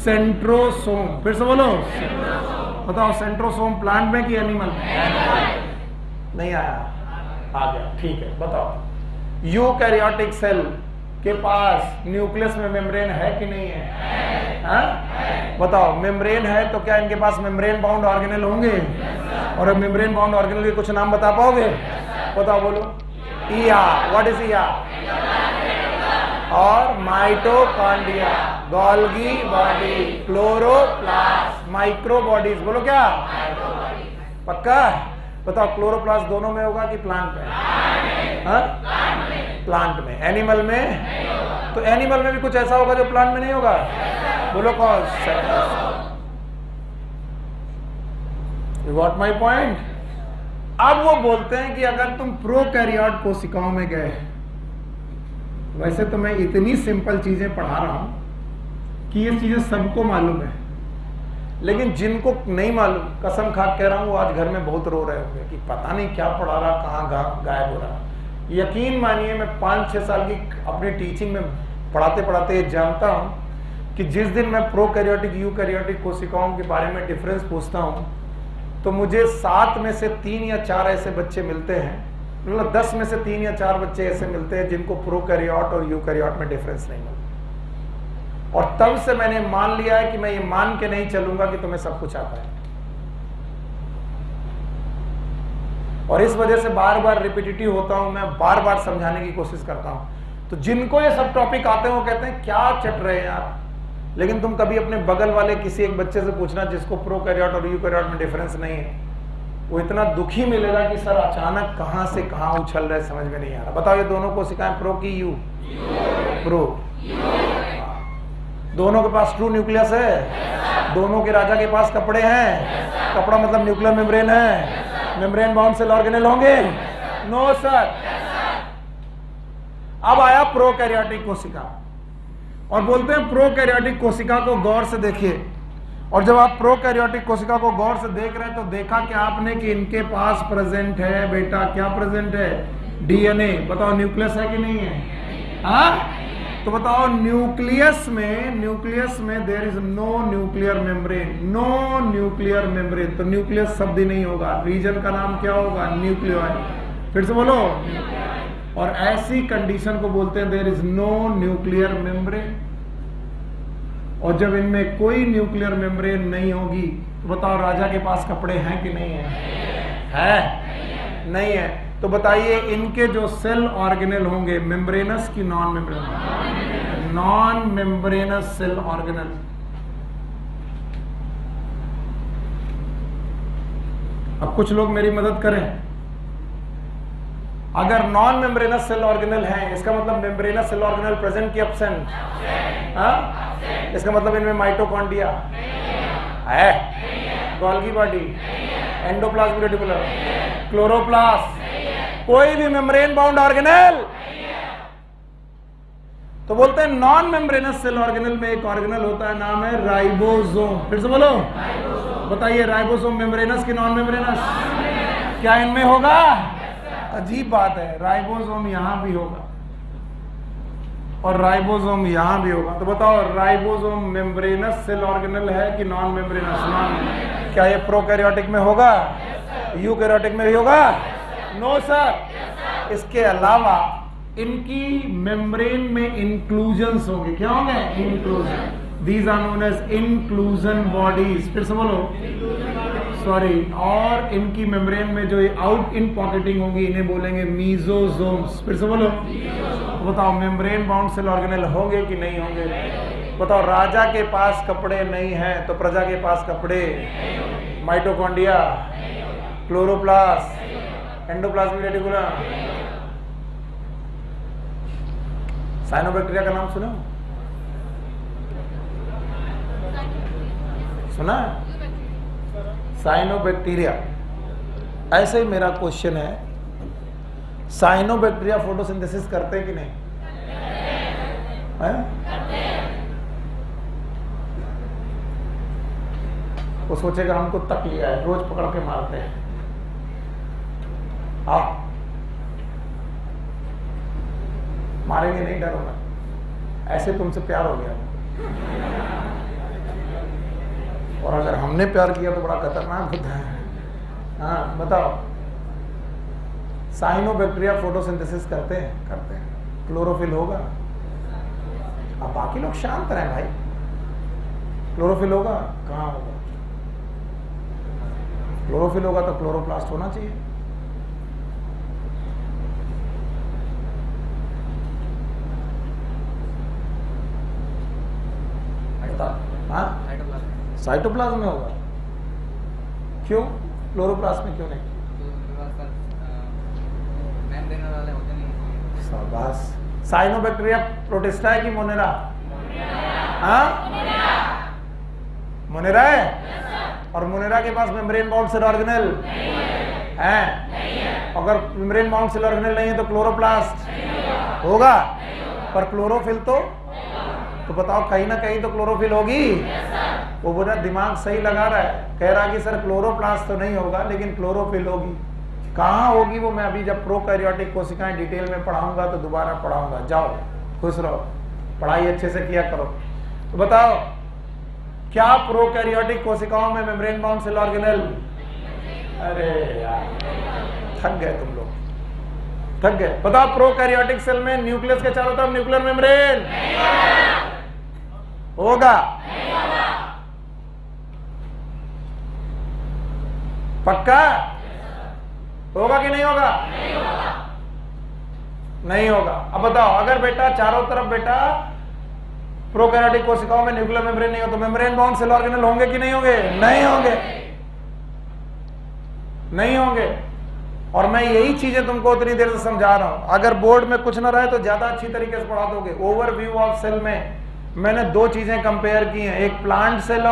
सेंट्रोसोम। फिर से बोलो, बताओ सेंट्रोसोम प्लांट में कि एनिमल में? नहीं आया, आ गया, ठीक है। बताओ यूकैरियोटिक सेल के पास न्यूक्लियस में मेम्ब्रेन है कि नहीं है? हाँ? बताओ मेम्ब्रेन है तो क्या इनके पास मेम्ब्रेन बाउंड ऑर्गेनेल होंगे? और मेम्ब्रेन बाउंड ऑर्गेनेल के कुछ नाम बता पाओगे? बताओ, बोलो। ईया, व्हाट इज ईया? और mitochondria, Golgi body, chloroplast, micro bodies. बोलो क्या? पक्का? बताओ क्लोरोप्लास्ट दोनों में होगा कि प्लांट में? हाँ? प्लांट में। एनिमल में? तो एनिमल में भी कुछ ऐसा होगा जो प्लांट में नहीं होगा? बोलो कौन? You got my point? अब वो बोलते हैं कि अगर तुम प्रोकैरियोट कोशिकाओं में गए, वैसे तो मैं इतनी सिंपल चीजें पढ़ा रहा हूं कि ये चीजें सबको मालूम है, लेकिन जिनको नहीं मालूम, कसम खा कह रहा हूं, वो आज घर में बहुत रो रहे होंगे कि पता नहीं क्या पढ़ा रहा, कहाँ गायब हो रहा। यकीन मानिए मैं 5-6 साल की अपनी टीचिंग में पढ़ाते पढ़ाते जानता हूं कि जिस दिन मैं प्रोकैरियोटिक यूकैरियोटिक कोशिकाओं के बारे में डिफरेंस पूछता हूं तो मुझे 7 में से 3 या 4 ऐसे बच्चे मिलते हैं, मतलब 10 में से 3 या 4 बच्चे ऐसे मिलते हैं जिनको प्रोकैरियोट और यूकैरियोट में डिफरेंस नहीं मिलता। और तब से मैंने मान लिया है कि मैं ये मान के नहीं चलूंगा कि तुम्हें सब कुछ आता है, और इस वजह से बार बार रिपीटिटिव होता हूं, मैं बार बार समझाने की कोशिश करता हूं। तो जिनको ये सब टॉपिक आते हैं वो कहते हैं क्या चट रहे हैं यार, लेकिन तुम कभी अपने बगल वाले किसी एक बच्चे से पूछना जिसको प्रोकैरियोट और यूकैरियोट में डिफरेंस नहीं है, वो इतना दुखी मिलेगा कि सर अचानक कहां से कहां उछल रहे, समझ में नहीं आ रहा। बताओ ये दोनों को सिखाएं, प्रो की यू? प्रो। दोनों के पास ट्रू न्यूक्लियस है, दोनों के राजा के पास कपड़े हैं, कपड़ा मतलब न्यूक्लियर मेम्ब्रेन है, मेम्ब्रेन बाउंड सेल ऑर्गेनेल होंगे? No sir. अब आया प्रोकैरियोटिक कोशिका, और बोलते हैं प्रोकैरियोटिक कोशिका को गौर से देखिए, और जब आप प्रोकैरियोटिक कोशिका को गौर से देख रहे हैं तो देखा क्या आपने कि इनके पास प्रेजेंट है बेटा, क्या प्रेजेंट है? डीएनए। बताओ न्यूक्लियस है कि नहीं है? हाँ? तो बताओ न्यूक्लियस में there is no nuclear membrane, no nuclear membrane. तो न्यूक्लियस शब्द ही नहीं होगा, रीजन का नाम क्या होगा? न्यूक्लियोइड। फिर से बोलो। और ऐसी कंडीशन को बोलते हैं there is no nuclear membrane. और जब इनमें कोई न्यूक्लियर मेम्ब्रेन नहीं होगी तो बताओ राजा के पास कपड़े हैं कि नहीं है? नहीं है। तो बताइए इनके जो सेल ऑर्गेनेल होंगे, मेम्ब्रेनस की non membranous? Non membranous cell organelle. अब कुछ लोग मेरी मदद करें, अगर नॉन मेम्ब्रेनस सेल ऑर्गेनेल है इसका मतलब मेम्ब्रेनस सेल ऑर्गेनेल प्रेजेंट की एब्सेंट? हाँ? इसका मतलब इनमें माइटोकॉन्ड्रिया है, Golgi body, endoplasmic reticulum, chloroplast, कोई भी मेम्ब्रेन बाउंड ऑर्गेनेल? तो बोलते हैं नॉन मेम्ब्रेनस सेल ऑर्गेनेल में एक ऑर्गेनेल होता है, नाम है राइबोसोम। फिर से बोलो। बताइए राइबोसोम मेम्ब्रेनस की नॉन मेम्ब्रेनस? क्या इनमें होगा? अजीब बात है, राइबोसोम यहां भी होगा और राइबोसोम यहां भी होगा। तो बताओ राइबोसोम मेम्ब्रेनस सेल ऑर्गेनेल है कि नॉन मेम्ब्रेनस? नॉन। क्या ये प्रोकैरियोटिक में होगा? यूकैरियोटिक में भी होगा? No sir. इसके अलावा इनकी मेम्ब्रेन में इंक्लूजन्स होंगे। क्या होंगे? Inclusion. These are known as inclusion bodies. फिर से बोलो। सॉरी। और इनकी मेम्ब्रेन में जो आउट इन पॉकेटिंग होगी इन्हें बोलेंगे मीजोसोम्स। फिर से बोलो। बताओ मेम्ब्रेन बाउंड सेल ऑर्गेनेल होंगे कि नहीं होंगे? बताओ राजा के पास कपड़े नहीं हैं तो प्रजा के पास कपड़े? Mitochondria, chloroplast, endoplasmic reticulum, cyanobacteria का नाम सुना? सुना? साइनोबैक्टीरिया। ऐसे ही मेरा क्वेश्चन है, साइनोबैक्टीरिया फोटोसिंथेसिस करते हैं कि नहीं? है? वो सोचेगा हमको तक लिया है, रोज पकड़ के मारते हैं। आओ, मारेंगे नहीं, डरो मत, ऐसे तुमसे प्यार हो गया। और अगर हमने प्यार किया तो बड़ा खतरनाक होता है। हाँ बताओ, साइनोबैक्टीरिया फोटोसिंथेसिस करते हैं, क्लोरोफिल होगा। अब बाकी लोग शांत रहे भाई, क्लोरोफिल होगा? कहाँ होगा? क्लोरोफिल होगा तो क्लोरोप्लास्ट होना चाहिए। हाँ, साइटोप्लाज्म में होगा। क्यों क्लोरोप्लास्ट में क्यों नहीं? शाबाश। साइनोबैक्टीरिया प्रोटिस्टा है कि मोनेरा? हाँ, मोनेरा है। और मोनेरा के पास मेम्ब्रेन बाउंड सेल ऑर्गेनेल है। अगर मेम्ब्रेन बाउंड सेल ऑर्गेनेल नहीं है तो क्लोरोप्लास्ट होगा, पर क्लोरोफिल तो बताओ, कहीं ना कहीं तो क्लोरोफिल होगी। वो बोला दिमाग सही लगा रहा है, कह रहा कि सर क्लोरोप्लास्ट तो नहीं होगा लेकिन क्लोरोफिल होगी। कहाँ होगी वो मैं अभी जब प्रोकैरियोटिक कोशिकाएं डिटेल में पढ़ाऊंगा तो दोबारा पढ़ाऊंगा। जाओ खुश रहो, पढ़ाई अच्छे से किया करो। तो बताओ, क्या प्रोकैरियोटिक कोशिकाओं में मेम्ब्रेन बाउंड सेल ऑर्गेनेल? अरे यार थक गए तुम लोग, थक गए। बताओ, प्रोकैरियोटिक सेल में न्यूक्लियस के चारों तरफ न्यूक्लियर मेम्ब्रेन होगा? पक्का होगा कि नहीं होगा? नहीं होगा। अब बताओ, अगर बेटा चारों तरफ बेटा प्रोकैरियोटिक कोशिकाओं में न्यूक्लियर मेम्ब्रेन नहीं हो तो मेम्ब्रेन बाउंड सेल ऑर्गेनेल होंगे कि नहीं होंगे? नहीं होंगे, नहीं होंगे। और मैं यही चीजें तुमको उतनी देर से समझा रहा हूं। अगर बोर्ड में कुछ ना रहे तो ज्यादा अच्छी तरीके से पढ़ा दोगे। ओवरव्यू ऑफ सेल में मैंने दो चीजें कंपेयर की हैं, एक प्लांट सेल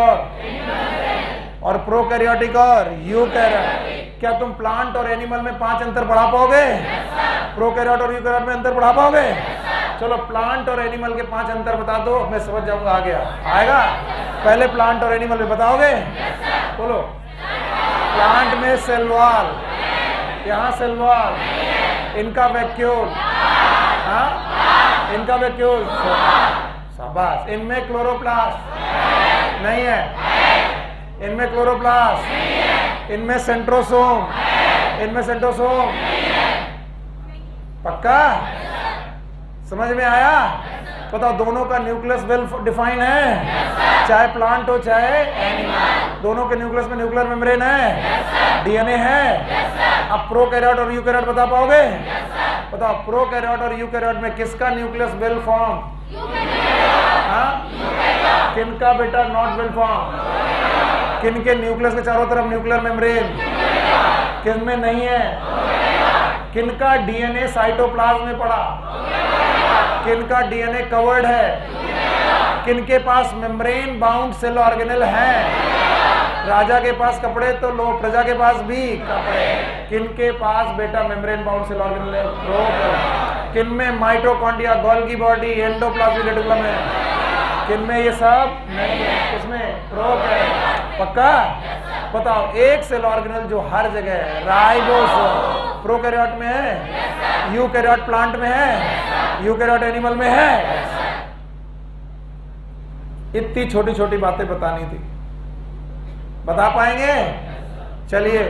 और प्रोकैरियोटिक और यूकैरियोट। क्या तुम प्लांट और एनिमल में 5 अंतर पढ़ा पाओगे? प्रोकैरियोट और यूकैरियोट में अंतर पढ़ा पाओगे? चलो प्लांट और एनिमल के 5 अंतर बता दो, मैं समझ जाऊंगा। आ गया? आएगा? पहले प्लांट और एनिमल में बताओगे? बोलो। प्लांट में सेल वॉल, यहाँ सेल वॉल, इनका वैक्यूल, हाँ इनका वैक्यूल, शाबाश। इनमें क्लोरोप्लास्ट नहीं है, इनमें क्लोरोप्लास्ट, इनमें सेंट्रोसोम, इनमें सेंट्रोसोम। पक्का समझ में आया? बताओ, दोनों का न्यूक्लियस वेल डिफाइन है, चाहे प्लांट हो चाहे एनिमल, दोनों के न्यूक्लियस में न्यूक्लियर मेम्ब्रेन है, डीएनए है। अब प्रोकैरियोट और यूकैरियोट बता पाओगे? बताओ, प्रोकैरियोट और यूकैरियोट में किसका न्यूक्लियस वेल फॉर्म? किनका बेटा नॉट वेल फॉर्म? किनके न्यूक्लियस के चारों तरफ न्यूक्लियर मेम्ब्रेन? किनमें नहीं है? किनका डीएनए साइटोप्लाज्म में पड़ा? किनका डीएनए कवर्ड है? किनके पास मेम्ब्रेन बाउंड सेल ऑर्गेनेल है? राजा के पास कपड़े तो लो, प्रजा के पास भी कपड़े। किनके पास बेटा मेम्ब्रेन बाउंड सेल ऑर्गेनेल है? किनमें mitochondria, Golgi body, endoplasmic reticulum है? किनमें ये सब नहीं है? उसमें प्रोकैरियोट। पक्का? बताओ, एक सेल ऑर्गेनेल जो हर जगह है, राइबोसोम, प्रोकैरियोट में है? यूकैरियोट प्लांट में है? यूकैरियोट एनिमल में है? इतनी छोटी छोटी बातें बतानी थी, बता पाएंगे? चलिए,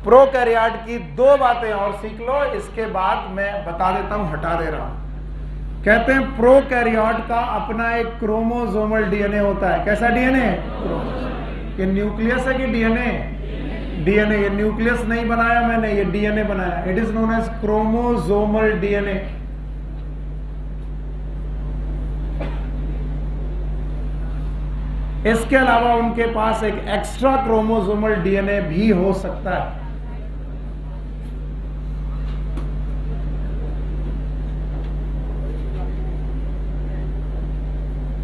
प्रोकैरियोट की 2 बातें और सीख लो, इसके बाद मैं बता देता हूं, हटा दे रहा हूं। कहते हैं प्रोकैरियोट का अपना एक क्रोमोसोमल डीएनए होता है। कैसा डीएनए? ये न्यूक्लियस है कि डीएनए? डीएनए। ये न्यूक्लियस नहीं बनाया मैंने, ये डीएनए बनाया। It is known as chromosomal DNA. इसके अलावा उनके पास एक एक्स्ट्रा क्रोमोसोमल डीएनए भी हो सकता है।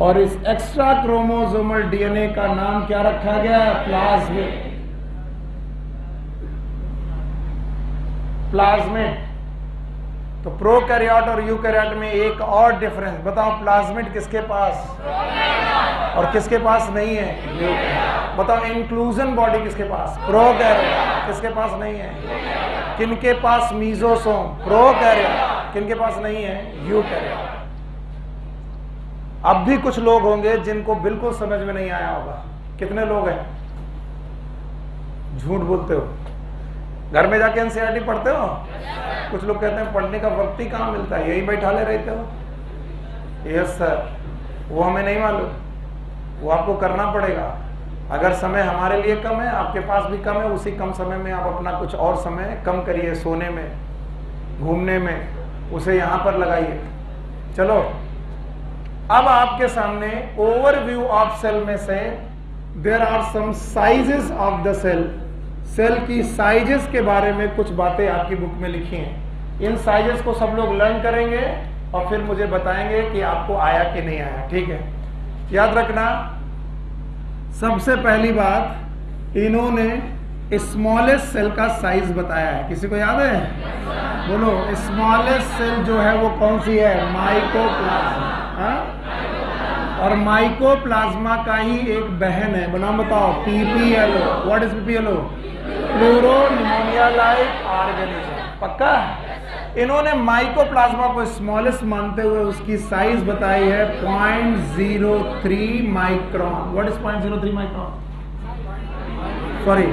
और इस एक्स्ट्रा क्रोमोसोमल डीएनए का नाम क्या रखा गया? प्लाज्मिड। प्लाज्मिड। तो प्रोकैरियोट और यूकैरियोट में एक और डिफरेंस बताओ, प्लाज्मिड किसके पास और किसके पास नहीं है? बताओ, इंक्लूजन बॉडी किसके पास? प्रोकैरियोट। किसके पास नहीं है? किनके पास मीजोसोम? प्रोकैरियोट। किनके पास नहीं है? यूकैरियोट। अब भी कुछ लोग होंगे जिनको बिल्कुल समझ में नहीं आया होगा। कितने लोग हैं? झूठ बोलते हो, घर में जाके एनसीईआरटी पढ़ते हो? कुछ लोग कहते हैं पढ़ने का वक्त ही कहाँ मिलता है, यही बैठा ले रहते हो। यस सर, वो हमें नहीं मालूम, वो आपको करना पड़ेगा। अगर समय हमारे लिए कम है, आपके पास भी कम है, उसी कम समय में आप अपना कुछ और समय कम करिए, सोने में, घूमने में, उसे यहां पर लगाइए। चलो, अब आपके सामने ओवरव्यू ऑफ सेल में से there are some sizes of the cell. Cell की साइजेस के बारे में कुछ बातें आपकी बुक में लिखी हैं। इन साइजेस को सब लोग लर्न करेंगे और फिर मुझे बताएंगे कि आपको आया कि नहीं आया। ठीक है, याद रखना। सबसे पहली बात, इन्होंने स्मॉलेस्ट सेल का साइज बताया है। किसी को याद है? बोलो, स्मॉलेस्ट सेल जो है वो कौन सी है? माइकोप्लाज्मा। और माइकोप्लाज्मा का ही एक बहन है, बनाओ बताओ, PPLO. What is PPLO? Pleuropneumonia like organism. पक्का? इन्होंने माइकोप्लाज्मा को स्मॉलेस्ट मानते हुए उसकी साइज बताई है 0.03 micron. What is 0.03 micron? Sorry,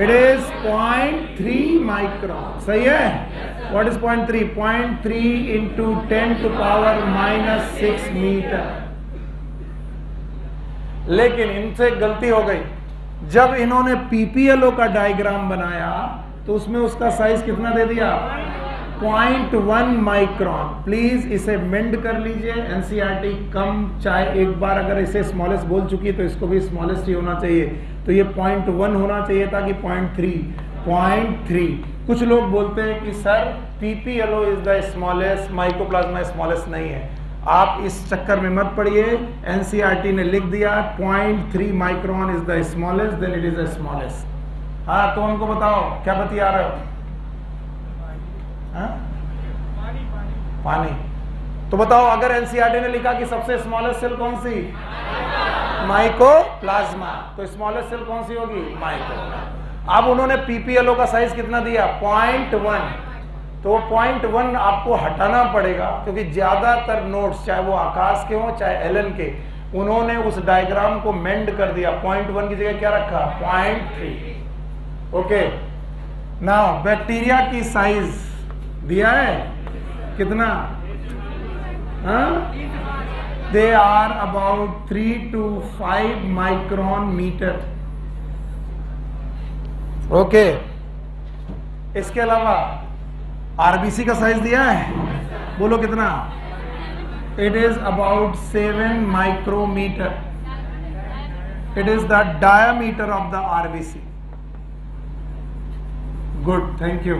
it is 0.3 micron. सही है? What is 0.3? 0.3 into 10⁻⁻6 metre. लेकिन इनसे गलती हो गई, जब इन्होंने पीपीएलओ का डायग्राम बनाया तो उसमें उसका साइज कितना दे दिया? 0.1 माइक्रोन। प्लीज इसे मेंड कर लीजिए। एनसीईआरटी कम, चाहे एक बार अगर इसे स्मॉलेस्ट बोल चुकी है तो इसको भी स्मॉलेस्ट ही होना चाहिए। तो ये 0.1 होना चाहिए था कि 0.3। कुछ लोग बोलते हैं कि sir PPLO is the smallest, mycoplasma smallest नहीं है। आप इस चक्कर में मत पड़िए। एनसीईआरटी ने लिख दिया 0.3 micron is the smallest, then it is the smallest. हाँ, तो हमको बताओ क्या बतिया रहे हो? हाँ? पानी। तो बताओ, अगर एनसीईआरटी ने लिखा कि सबसे स्मॉलेस्ट सेल कौन सी? माइकोप्लाज्मा, तो स्मॉलेस्ट सेल कौन सी होगी? माइको। अब उन्होंने पीपीएलओ का साइज कितना दिया? 0.1। तो 0.1 आपको हटाना पड़ेगा, क्योंकि ज्यादातर नोट्स, चाहे वो आकाश के हो चाहे एलन के, उन्होंने उस डायग्राम को मेंड कर दिया। 0.1 की जगह क्या रखा? 0.3। ओके, नाउ बैक्टीरिया की साइज दिया है कितना? They are about 3 to 5 micron metre. Okay, इसके अलावा आरबीसी का साइज दिया है, बोलो कितना? It is about 7 micrometre. It is the diameter of the RBC. Good, thank you.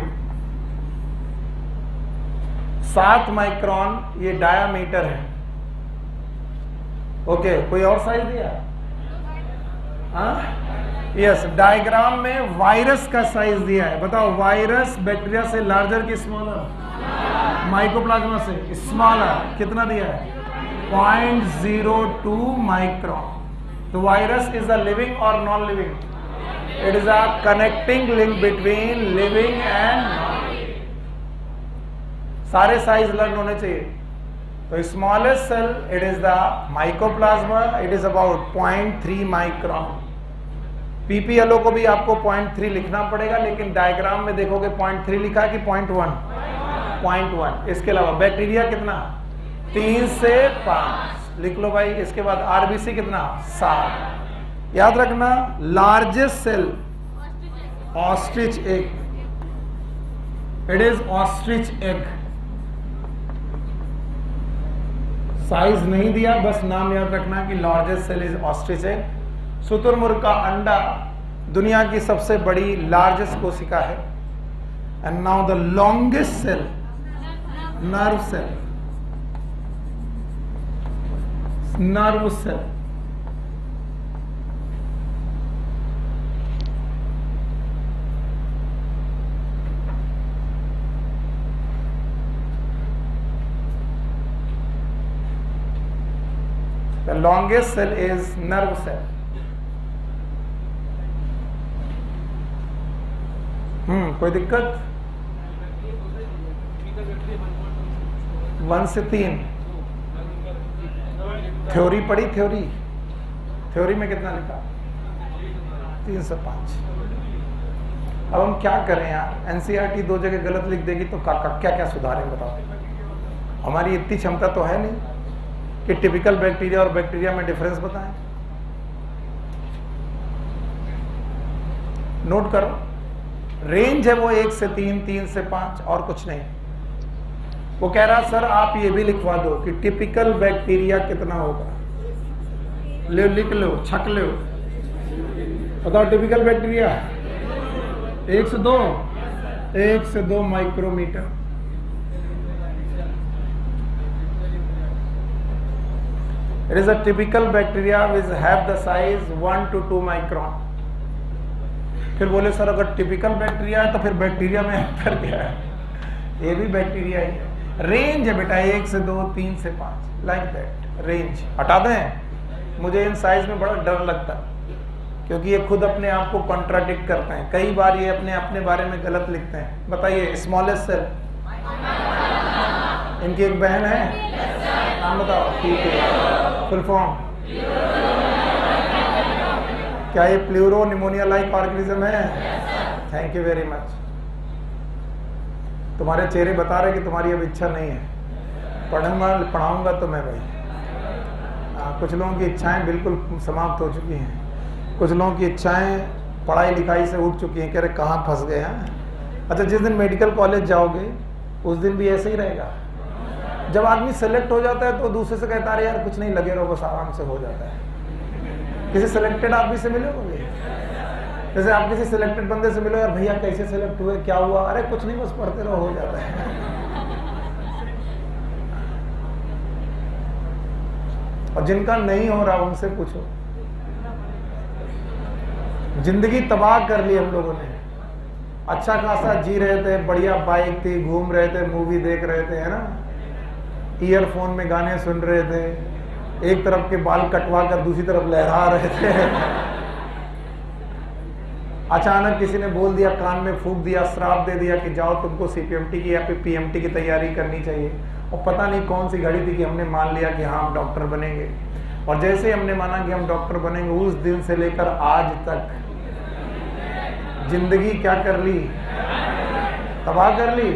7 micron ये डायामीटर है। ओके, कोई और साइज दिया? यस, डायग्राम में वायरस का साइज दिया है। बताओ, वायरस बैक्टीरिया से लार्जर कि स्मॉलर? माइकोप्लाज्मा से स्मॉलर। कितना दिया है? 0.02 माइक्रोन। तो वायरस इज अ लिविंग और non living? It is a connecting link between living and non living. सारे साइज लर्न होने चाहिए। तो smallest cell it is the mycoplasma, it is about 0.3 micron. PPLO को भी आपको 0.3 लिखना पड़ेगा, लेकिन डायग्राम में देखोगे 0.3 लिखा है कि 0.1? 0.1। इसके अलावा बैक्टीरिया कितना? 3 से 5 लिख लो भाई। इसके बाद आरबीसी कितना? 7। याद रखना, largest cell ostrich egg. It is ostrich egg. Size नहीं दिया, बस नाम याद रखना कि largest cell is ostrich egg. शुतुरमुर्ग का अंडा दुनिया की सबसे बड़ी लार्जेस्ट कोशिका है। And now the longest cell, nerve cell. Nerve cell the longest cell is nerve cell. 'कोई दिक्कत? 1 से 3 थ्योरी पढ़ी? थ्योरी में कितना लिखा? 3 से 5। अब हम क्या करें यार, एनसीईआरटी 2 जगह गलत लिख देगी तो क्या क्या सुधारें बताओ। हमारी इतनी क्षमता तो है नहीं कि टिपिकल बैक्टीरिया और बैक्टीरिया में डिफरेंस बताएं। नोट करो, रेंज है वो 1 से 3, 3 से 5 और कुछ नहीं। वो कह रहा सर आप ये भी लिखवा दो कि टिपिकल बैक्टीरिया कितना होगा। ले लिख लो, छक लो, बताओ टिपिकल बैक्टीरिया 1 से 2 micrometer. It is a typical bacteria which have the size 1 to 2 micron. फिर बोले सर अगर टिपिकल बैक्टीरिया है तो फिर बैक्टीरिया में अंतर क्या है? ये भी बैक्टीरिया ही है। रेंज है बेटा 1 से 2, 3 से 5, लाइक दैट रेंज। हटा दें, मुझे इन साइज में बड़ा डर लगता है क्योंकि ये खुद अपने आप को कॉन्ट्राडिक्ट करते हैं। कई बार ये अपने बारे में गलत लिखते हैं। बताइए स्मॉलेस्ट सेल, इनकी एक बहन है, नाम बताओ। ठीक है, फुल फॉर्म क्या ये प्लूरो निमोनिया लाइक ऑर्गेनिज्म है? Thank you very much. तुम्हारे चेहरे बता रहे कि तुम्हारी अब इच्छा नहीं है। पढ़ाऊंगा तो मैं भाई। कुछ लोगों की इच्छाएं बिल्कुल समाप्त हो चुकी हैं। कुछ लोगों की इच्छाएं पढ़ाई लिखाई से उठ चुकी हैं। कह रहे कहाँ फंस गए हैं। अच्छा, जिस दिन मेडिकल कॉलेज जाओगे उस दिन भी ऐसे ही रहेगा। जब आदमी सेलेक्ट हो जाता है तो दूसरे से कहता है यार कुछ नहीं, लगे रहो, बस आराम से हो जाता है। किसी सिलेक्टेड आदमी से मिलोगे, जैसे आप किसी सिलेक्टेड बंदे से मिलो, यार भैया कैसे सिलेक्ट हुए, क्या हुआ? अरे कुछ नहीं, बस पढ़ते रहो, हो जाता है। और जिनका नहीं हो रहा उनसे पूछो। जिंदगी तबाह कर ली हम लोगों ने। अच्छा खासा जी रहे थे, बढ़िया बाइक थी, घूम रहे थे, मूवी देख रहे थे, है ना, ईयरफोन में गाने सुन रहे थे, एक तरफ के बाल कटवा कर दूसरी तरफ लहरा रहे थे। अचानक किसी ने बोल दिया, कान में फूंक दिया, श्राप दे दिया कि जाओ तुमको सीपीएमटी की या फिर पीएमटी की तैयारी करनी चाहिए। और पता नहीं कौन सी घड़ी थी कि हमने मान लिया कि हाँ हम डॉक्टर बनेंगे। और जैसे हमने माना कि हम डॉक्टर बनेंगे, उस दिन से लेकर आज तक जिंदगी क्या कर ली? तबाह कर ली।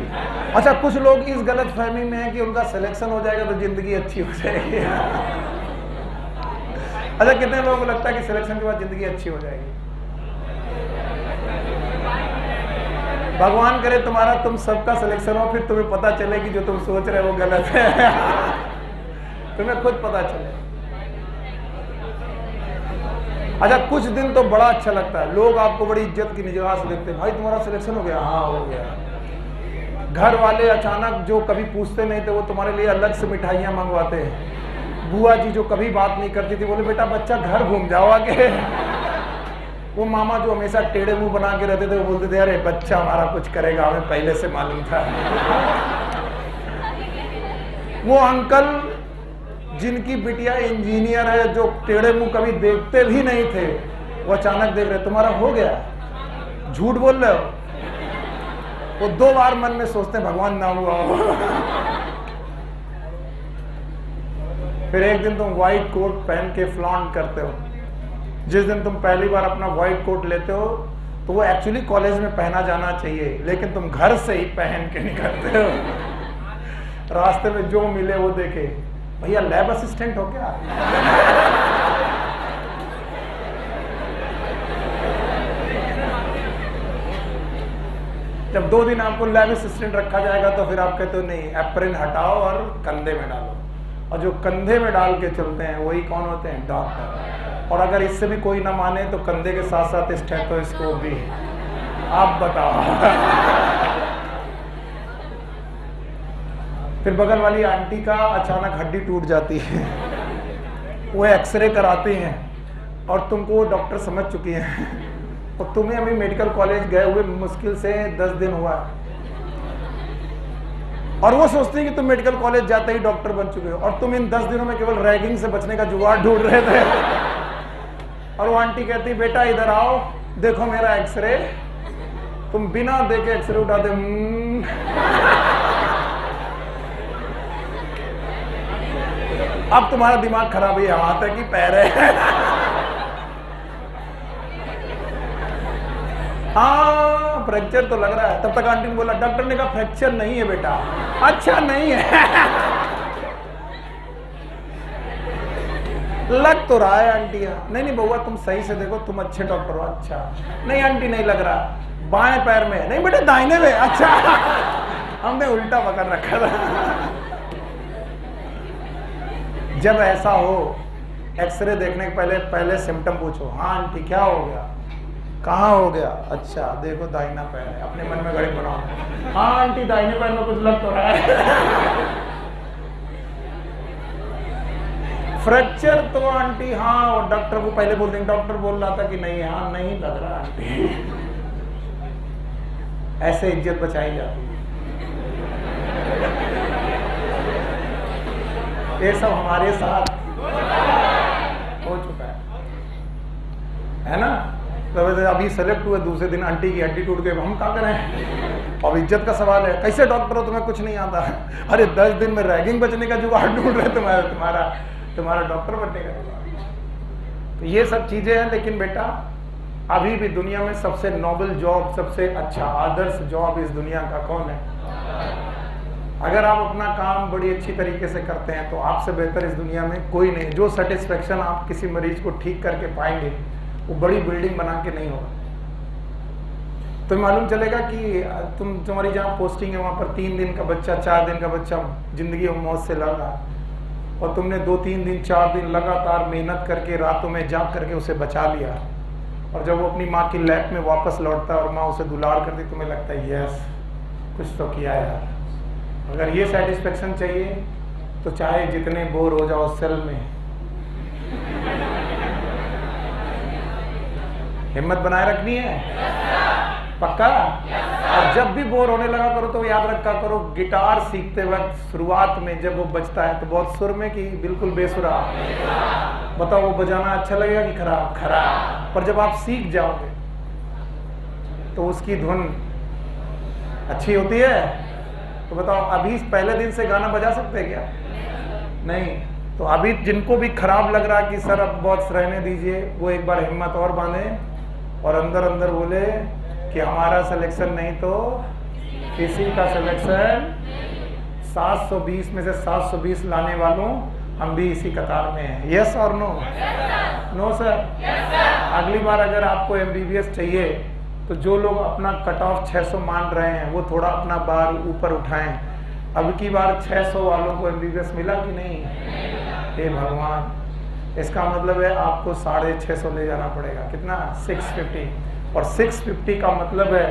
अच्छा, कुछ लोग इस गलत फहमी में है कि उनका सिलेक्शन हो जाएगा तो जिंदगी अच्छी हो जाएगी। अच्छा, कितने लोगों को लगता है कि सिलेक्शन के बाद जिंदगी अच्छी हो जाएगी? भगवान करे तुम्हारा, तुम सबका सिलेक्शन हो, फिर तुम्हें पता चले कि जो तुम सोच रहे हो वो गलत है। तुम्हें खुद पता चले। अच्छा, कुछ दिन तो बड़ा अच्छा लगता है, लोग आपको बड़ी इज्जत की निगाह से देखते हैं, भाई तुम्हारा सिलेक्शन हो गया? हाँ हो गया। घर वाले अचानक जो कभी पूछते नहीं थे वो तुम्हारे लिए अलग से मिठाइयाँ मंगवाते हैं। बुआ जी जो कभी बात नहीं करती थी, बोले बेटा बच्चा घर घूम जाओ आके। वो मामा जो हमेशा टेढ़े मुंह बना के रहते थे वो बोलते थे अरे बच्चा हमारा कुछ करेगा, हमें पहले से मालूम था। वो अंकल जिनकी बिटिया इंजीनियर है, जो टेढ़े मुंह कभी देखते भी नहीं थे, वो अचानक देख रहे तुम्हारा हो गया, झूठ बोल रहे हो। वो 2 बार मन में सोचते हैं भगवान ना हुआ हो। फिर एक दिन तुम व्हाइट कोट पहन के फ्लॉन्ट करते हो। जिस दिन तुम पहली बार अपना व्हाइट कोट लेते हो तो वो एक्चुअली कॉलेज में पहना जाना चाहिए, लेकिन तुम घर से ही पहन के निकलते हो। रास्ते में जो मिले वो देखे, भैया लैब असिस्टेंट हो क्या? जब 2 दिन आपको लैब असिस्टेंट रखा जाएगा तो फिर आप कहते हो नहीं, एप्रिन हटाओ और कंधे में डालो। और जो कंधे में डाल के चलते हैं वही कौन होते हैं? डॉक्टर। और अगर इससे भी कोई ना माने तो कंधे के साथ साथ स्टेथोस्कोप भी। आप बताओ। फिर बगल वाली आंटी का अचानक हड्डी टूट जाती है, वो एक्सरे कराते हैं और तुमको वो डॉक्टर समझ चुकी हैं, और तुम्हें अभी मेडिकल कॉलेज गए हुए मुश्किल से 10 दिन हुआ। और वो सोचती है कि तुम मेडिकल कॉलेज जाते ही डॉक्टर बन चुके हो और तुम इन 10 दिनों में केवल रैगिंग से बचने का जुगाड़ ढूंढ रहे थे। और वो आंटी कहती, बेटा इधर आओ, देखो मेरा एक्सरे। तुम बिना देखे एक्सरे उठाते, अब तुम्हारा दिमाग खराब है, हाथ है कि पैर है। हाँ फ्रैक्चर तो लग रहा है। तब तक आंटी ने बोला, डॉक्टर ने कहा फ्रैक्चर नहीं है बेटा। अच्छा नहीं है। लग तो रहा है आंटी। नहीं नहीं बउआ तुम सही से देखो, तुम अच्छे डॉक्टर हो। अच्छा नहीं आंटी नहीं लग रहा, बाएं पैर में। नहीं बेटा दाहिने में। अच्छा हमने उल्टा पकड़ रखा था। जब ऐसा हो, एक्सरे देखने के पहले सिम्टम पूछो। हाँ आंटी क्या हो गया, कहाँ हो गया? अच्छा देखो दाहिना पैर है। अपने मन में घड़ी बनाओ। हाँ आंटी दाहिने पैर में कुछ लग तो रहा है। फ्रैक्चर तो आंटी हाँ, डॉक्टर को पहले बोल देंगे। डॉक्टर बोल रहा था कि नहीं, हाँ नहीं लग रहा आंटी। ऐसे इज्जत बचाई जाती है। ये सब हमारे साथ हो चुका है ना? तो अभी सेलेक्ट हुए, दूसरे दिन आंटी की हड्डी टूट गई, हम क्या करें? अब इज्जत का सवाल है। कैसे डॉक्टर हो, तुम्हें कुछ नहीं आता? अरे 10 दिन में रैगिंग बचने का जुगाड़ ढूंढ रहे तुम्हारा डॉक्टर बनने का जुगाड़। तो ये सब चीजें हैं। लेकिन बेटा अभी भी दुनिया में सबसे नोबल जॉब, सबसे अच्छा आदर्श जॉब इस दुनिया का कौन है? अगर आप अपना काम बड़ी अच्छी तरीके से करते हैं तो आपसे बेहतर इस दुनिया में कोई नहीं। जो सेटिस्फेक्शन आप किसी मरीज को ठीक करके पाएंगे वो बड़ी बिल्डिंग बना के नहीं होगा। तो मालूम चलेगा कि तुम्हारी जहाँ पोस्टिंग है वहाँ पर 3 दिन का बच्चा, 4 दिन का बच्चा जिंदगी में मौत से लड़ रहा, और तुमने 2-3 दिन 4 दिन लगातार मेहनत करके रातों में जाग करके उसे बचा लिया। और जब वो अपनी माँ की लैप में वापस लौटता है और माँ उसे दुलार करती, तुम्हें लगता है यस कुछ तो किया यार। अगर ये सेटिस्फेक्शन चाहिए तो चाहे जितने बोर हो जाओ सेल में, हिम्मत बनाए रखनी है। पक्का? और जब भी बोर होने लगा करो तो याद रखा करो, गिटार सीखते वक्त शुरुआत में जब वो बजता है तो बहुत सुर में कि बिल्कुल बेसुरा। बताओ वो बजाना अच्छा लगेगा कि खराब? खराब। पर जब आप सीख जाओगे तो उसकी धुन अच्छी होती है। तो बताओ अभी पहले दिन से गाना बजा सकते हैं क्या? नहीं। तो अभी जिनको भी खराब लग रहा कि सर अब बहुत रहने दीजिए, वो एक बार हिम्मत और बांधे और अंदर अंदर बोले कि हमारा सिलेक्शन नहीं तो किसी का सिलेक्शन। 720 में से 720 लाने वालों हम भी इसी कतार में हैं। यस और नो? No sir. अगली बार अगर आपको MBBS चाहिए तो जो लोग अपना कट ऑफ 600 मान रहे हैं वो थोड़ा अपना बार ऊपर उठाएं। अब की बार 600 वालों को MBBS मिला कि नहीं? हे भगवान, इसका मतलब है आपको 650 ले जाना पड़ेगा। कितना? 650। और 650 का मतलब है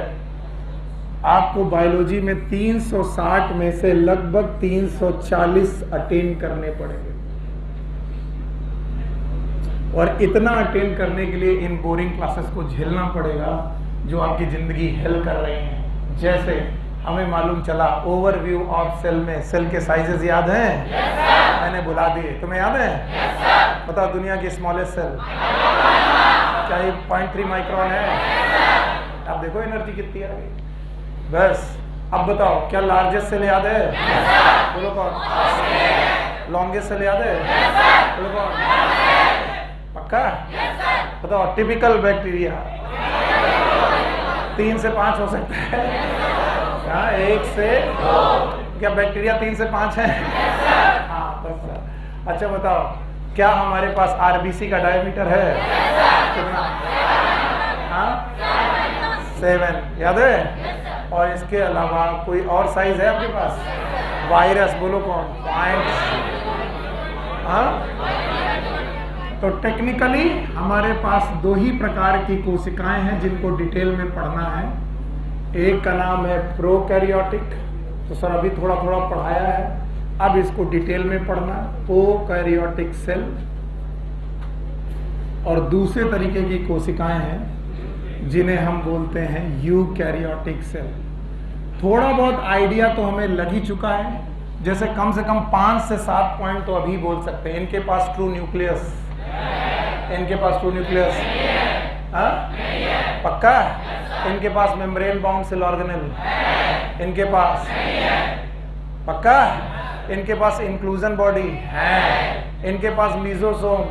आपको बायोलॉजी में 360 में से लगभग 340 अटेंड करने पड़ेंगे। और इतना अटेंड करने के लिए इन बोरिंग क्लासेस को झेलना पड़ेगा जो आपकी जिंदगी हेल कर रही हैं। जैसे हमें मालूम चला ओवरव्यू ऑफ सेल में सेल के साइजेस याद हैं? yes, मैंने बुला दिए, तुम्हें याद है? yes, बताओ दुनिया की स्मॉलेस्ट सेल क्या ये 0.3 माइक्रोन है? yes, अब देखो एनर्जी कितनी आ गई। बस अब बताओ क्या लार्जेस्ट सेल याद है? yes, बोलो कौन? लॉन्गेस्ट सेल याद है? yes, बोलो कौन? पक्का? yes, बताओ टिपिकल बैक्टीरिया 3 से 5 हो सकता है क्या? 1 से 2। क्या बैक्टीरिया 3 से 5 है? हाँ बस। अच्छा बताओ क्या हमारे पास RBC का डायमीटर है? कितना? हाँ 7 याद है? और इसके अलावा कोई और साइज है आपके पास? वायरस बोलो कौन? हाँ तो टेक्निकली हमारे पास 2 ही प्रकार की कोशिकाएं हैं जिनको डिटेल में पढ़ना है। एक का नाम है प्रोकैरियोटिक, तो सर अभी थोड़ा थोड़ा पढ़ाया है, अब इसको डिटेल में पढ़ना। Prokaryotic cell. और दूसरे तरीके की कोशिकाएं हैं जिन्हें हम बोलते हैं यूकैरियोटिक सेल। थोड़ा बहुत आइडिया तो हमें लग ही चुका है, जैसे कम से कम 5 से 7 पॉइंट तो अभी बोल सकते हैं। इनके पास ट्रू न्यूक्लियस, इनके पास ट्रू न्यूक्लियस, हाँ पक्का? इनके पास मेम्ब्रेन बाउंड सेल ऑर्गेनेल, इनके पास पक्का? इनके पास इंक्लूजन बॉडी है, इनके पास मीजोसोम,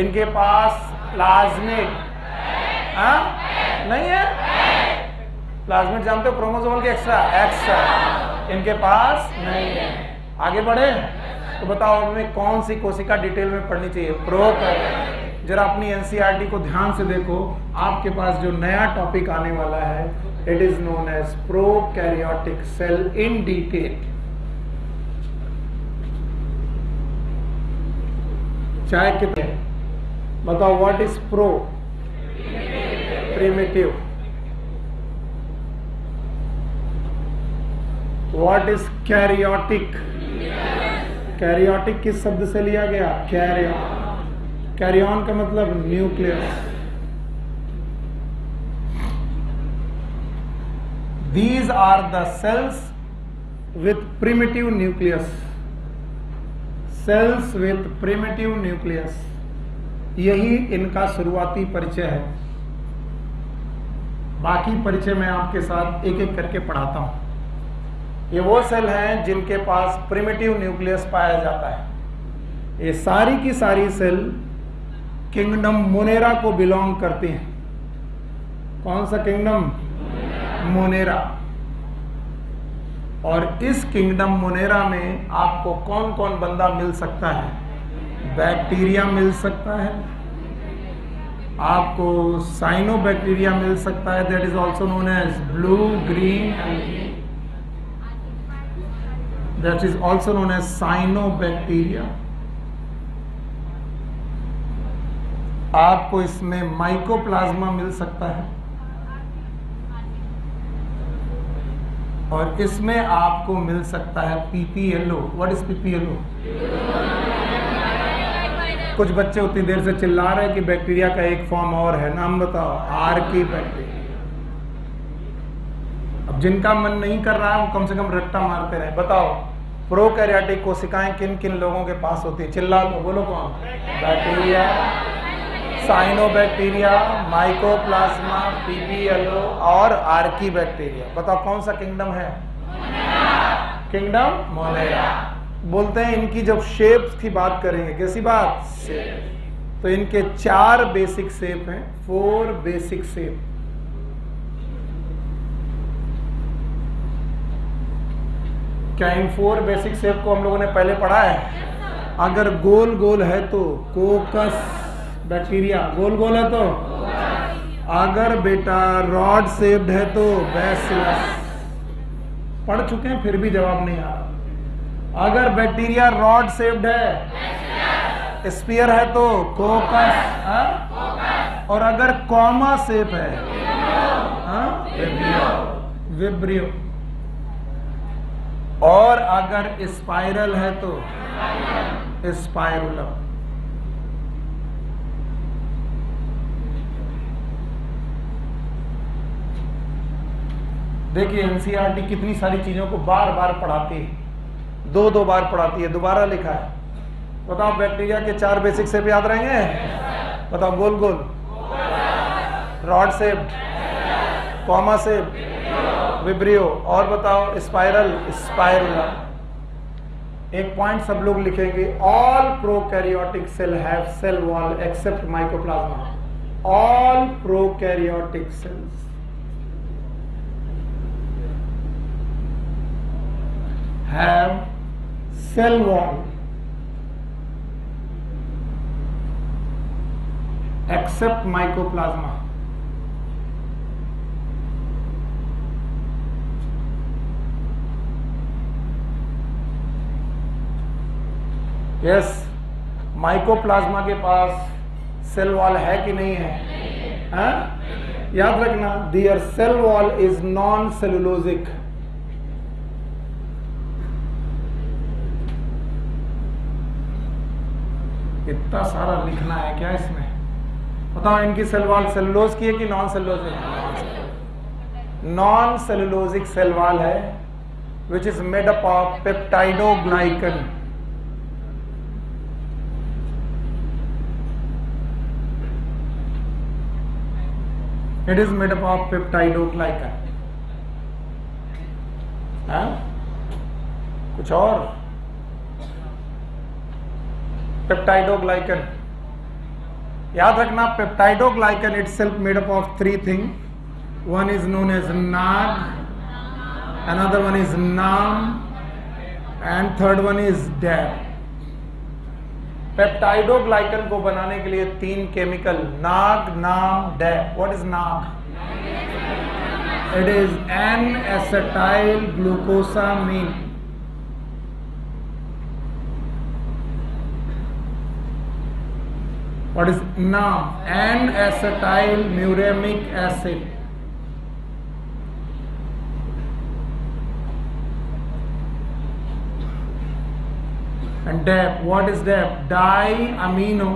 इनके पास प्लाज्मिड, हाँ नहीं है? प्लाज्मिड जानते हो, क्रोमोसोमल के एक्स्ट्रा, इनके पास नहीं है। आगे बढ़े तो बताओ हमें कौन सी कोशिका डिटेल में पढ़नी चाहिए? प्रोकैरियोटिक। जरा अपनी एनसीईआरटी को ध्यान से देखो, आपके पास जो नया टॉपिक आने वाला है, it is known as prokaryotic cell in detail. चाहे कितने बताओ, what is pro? Primitive. What is karyotic? Karyotic किस शब्द से लिया गया? कैरियन। कैरियन का मतलब nucleus. These are the cells with primitive nucleus. Cells with primitive nucleus. यही इनका शुरुआती परिचय है। बाकी परिचय मैं आपके साथ एक एक करके पढ़ाता हूं। ये वो सेल हैं जिनके पास प्रिमिटिव न्यूक्लियस पाया जाता है। ये सारी की सारी सेल किंगडम मोनेरा को बिलोंग करती हैं। कौन सा किंगडम? मोनेरा। और इस किंगडम मोनेरा में आपको कौन कौन बंदा मिल सकता है? बैक्टीरिया मिल सकता है, आपको साइनोबैक्टीरिया मिल सकता है, that is also known as blue green, that is also known as cyanobacteria. आपको इसमें माइकोप्लाज्मा मिल सकता है, और इसमें आपको मिल सकता है पीपीएलओ। What is PPLO? कुछ बच्चे उतनी देर से चिल्ला रहे हैं कि बैक्टीरिया का एक फॉर्म और है, नाम बताओ। Archie bacteria. अब जिनका मन नहीं कर रहा है वो कम से कम रट्टा मारते रहे। बताओ प्रोकैरियोटिक कोशिकाएं किन किन लोगों के पास होती है? चिल्ला लो, बोलो कौन? बैक्टीरिया, साइनोबैक्टीरिया, माइकोप्लाज्मा, पीपीएलओ और आर्की बैक्टीरिया। बताओ कौन सा किंगडम है? Kingdom Monera. बोलते हैं इनकी जब शेप्स की बात करेंगे, कैसी बात? शेप। तो इनके 4 बेसिक शेप हैं, 4 बेसिक शेप। क्या इन 4 बेसिक शेप को हम लोगों ने पहले पढ़ा है? अगर गोल गोल है तो कोकस बैक्टीरिया, गोल गोल है तो। अगर बेटा रॉड शेप्ड है तो बैसिलस। पढ़ चुके हैं फिर भी जवाब नहीं आ रहा। अगर बैक्टीरिया रॉड शेप्ड है, स्फीयर है तो कोकस, और अगर कॉमा शेप है विब्रियो, और अगर स्पाइरल है तो स्पाइरुलम। देखिए एनसीईआरटी कितनी सारी चीजों को बार बार पढ़ाती है, 2 बार पढ़ाती है, दोबारा लिखा है। बताओ बैक्टीरिया के 4 बेसिक शेप याद रहेंगे? बताओ गोल गोल, rod shape, comma shape, vibrio, और बताओ स्पाइरल, स्पाइरुलम। एक पॉइंट सब लोग लिखेंगे, all prokaryotic cell have cell wall except mycoplasma. All prokaryotic cells have cell wall except mycoplasma. Yes, mycoplasma के पास सेल वॉल है कि नहीं है? हाँ? याद रखना, their cell wall is non-cellulosic. इतना सारा लिखना है क्या इसमें? बताओ इनकी सेल वॉल सेलुलोज की है कि नॉन सेलुलोज है? नॉन सेलुलोजिक सेल वॉल है which is made up of peptidoglycan. It is made up of peptidoglycan. कुछ और? पेप्टाइडोग्लाइकन याद रखना, peptidoglycan itself made up of 3 thing. One is known as NAG, another one is NAM, and third one is DAP. Peptidoglycan को बनाने के लिए 3 chemical, NAG, NAM, DAP. What is NAG? It is N-acetyl glucosamine। What is NAM? N-acetyl muramic acid। And DAP, what is DAP? Diamino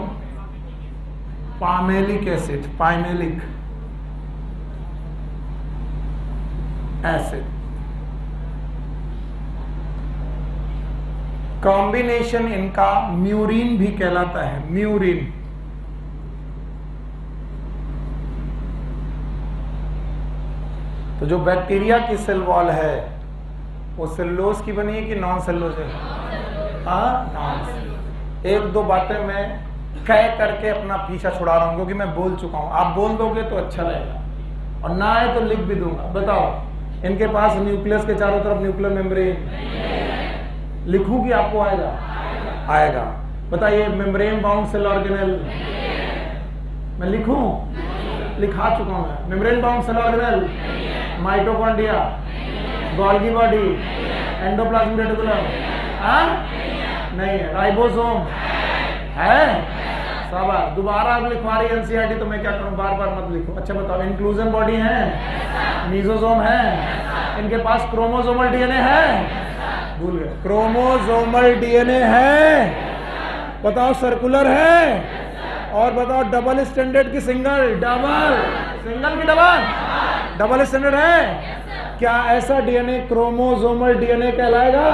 palmalic acid, palmalic acid। Combination इनका murine भी कहलाता है, murine. तो जो बैक्टीरिया की cell wall है वो cellulose की बनी है कि नॉन सेलुलोज है? हाँ, नॉन। एक दो बातें मैं कह करके अपना पीछा छुड़ा रहा हूं क्योंकि मैं बोल चुका हूं। आप बोल दोगे तो अच्छा लगेगा, और ना आए तो लिख भी दूंगा। बताओ, इनके पास न्यूक्लियस के चारों तरफ न्यूक्लियर मेम्ब्रेन, लिखूं कि आपको आएगा? आएगा। बताइए, मेम्ब्रेन बाउंड सेल ऑर्गेनेल मैं लिखूं? लिखा चुका हूं मैं। Membrane bound cell organelle, mitochondria, Golgi body, endoplasmic reticulum, नहीं है। राइबोसोम है? शाबाश। दोबारा अब लिखवा रही एनसीईआरटी तो मैं क्या करूं, बार बार मत लिखो। अच्छा बताओ, इंक्लूजन बॉडी है, मीजोसोम है, इनके पास क्रोमोसोमल डीएनए है? भूल गए, क्रोमोसोमल डीएनए है। बताओ, सर्कुलर है? और बताओ, डबल स्टैंडर्ड की सिंगल? डबल। सिंगल की डबल? डबल स्टैंडर्ड है। क्या ऐसा डीएनए क्रोमोसोमल डीएनए कहलाएगा?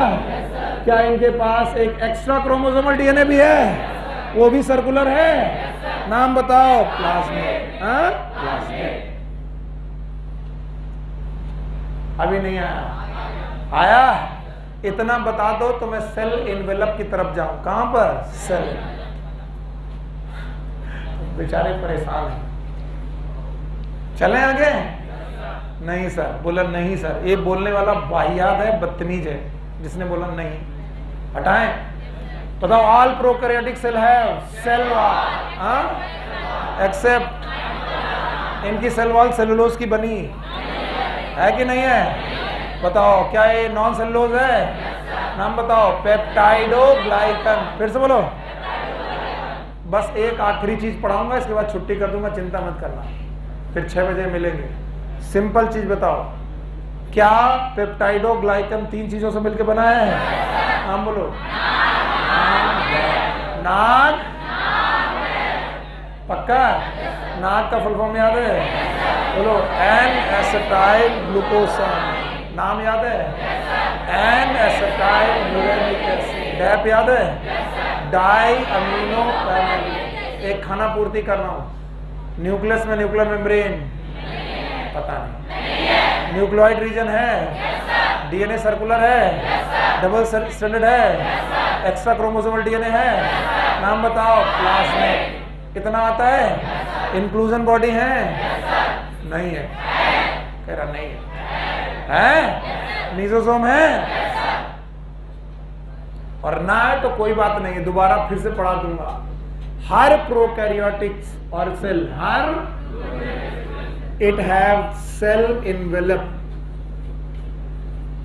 क्या इनके पास एक एक्स्ट्रा क्रोमोसोमल डीएनए भी है? वो भी सर्कुलर है? नाम बताओ। प्लाज्मिड। प्लाज्मिड। अभी नहीं आया? आया? इतना बता दो तो मैं सेल एनवेलप की तरफ जाऊं। कहां पर? सेल। बेचारे परेशान हैं। चलें आगे? नहीं सर। बोला नहीं सर, ये बोलने वाला वाहियात है, बदतमीज है जिसने बोला नहीं। हटाएं। बताओ, ऑल प्रोकैरियोटिक सेल है सेल वॉल एक्सेप्ट इनकी सेल वॉल सेलुलोज की बनी है कि नहीं है? बताओ, क्या ये नॉन सेलुलोज है? नाम बताओ। पेप्टाइडोग्लाइकन। फिर से बोलो। बस एक आखिरी चीज पढ़ाऊंगा, इसके बाद छुट्टी कर दूंगा, चिंता मत करना। फिर 6 बजे मिलेंगे। सिंपल चीज बताओ, क्या पेप्टाइडोग्लाइकन 3 चीजों से मिलकर बना है? नाम बोलो। नाग? पक्का? नाग का फुल फॉर्म याद है? बोलो। N-acetyl glucosamine। नाम याद है? N-acetyl muramic acid। डैप याद है? डाइअमीनो पैरामिड। एक खाना पूर्ति कर रहा हूं। न्यूक्लियस में न्यूक्लियर मेम्ब्रेन? पता नहीं। न्यूक्लियोइड रीजन है? डीएनए सर्कुलर है? डबल स्टैंडर्ड है? एक्स्ट्रा क्रोमोसोमल डीएनए है? नाम बताओ। प्लाज्मिड। कितना आता है? इंक्लूजन बॉडी है? नहीं है। कह रहा नहीं है। मीजोसोम है? और ना है तो कोई बात नहीं है, दोबारा फिर से पढ़ा दूंगा। हर प्रोकैरियोटिक्स और सेल, हर इट हैव सेल एनवेलप।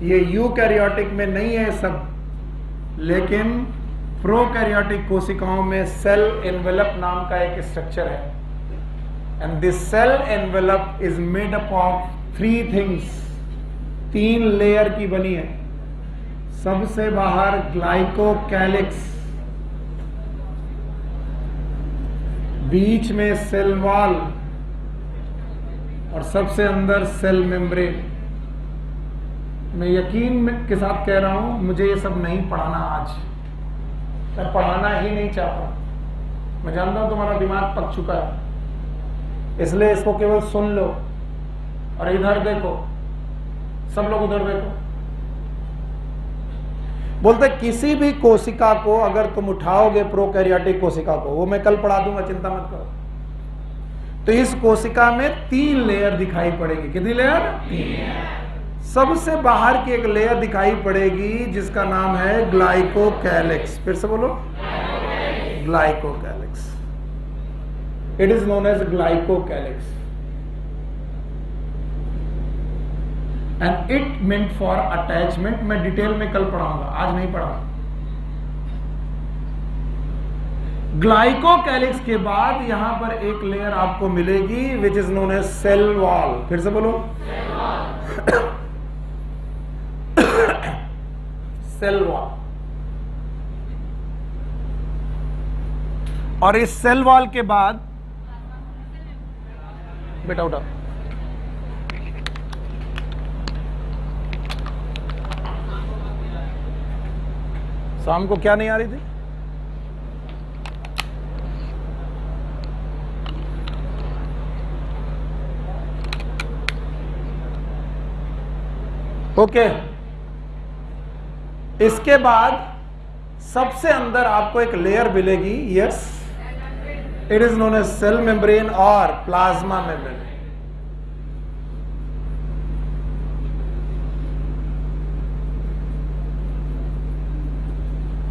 ये यूकैरियोटिक में नहीं है सब, लेकिन प्रोकैरियोटिक कोशिकाओं में सेल एनवेलप नाम का एक स्ट्रक्चर है। And this cell envelope is made up of 3 things. 3 layer की बनी है। सबसे बाहर ग्लाइकोकैलिक्स, बीच में सेल वॉल, और सबसे अंदर सेल मेम्ब्रेन। मैं यकीन के साथ कह रहा हूं, मुझे ये सब नहीं पढ़ाना आज, मैं पढ़ाना ही नहीं चाहता। मैं जानता हूं तुम्हारा दिमाग पक चुका है, इसलिए इसको केवल सुन लो और इधर देखो, सब लोग उधर देखो। बोलते किसी भी कोशिका को अगर तुम उठाओगे, प्रोकैरियोटिक कोशिका को, वो मैं कल पढ़ा दूंगा, चिंता मत करो, तो इस कोशिका में 3 लेयर दिखाई पड़ेगी। कितनी लेयर? 3। सबसे बाहर की एक लेयर दिखाई पड़ेगी जिसका नाम है ग्लाइकोकैलिक्स। फिर से बोलो, glycocalyx. It is known as glycocalyx and it meant for attachment. मैं डिटेल में कल पढ़ाऊंगा, आज नहीं पढ़ाऊंगा। ग्लाइकोकैलिक्स के बाद यहां पर एक लेयर आपको मिलेगी which is known as cell wall. फिर से बोलो, सेल वॉल। और इस सेल वॉल के बाद, बेटा उठा, शाम को क्या नहीं आ रही थी? ओके। इसके बाद सबसे अंदर आपको एक लेयर मिलेगी, yes, it is known as cell membrane और प्लाज्मा मेम्ब्रेन।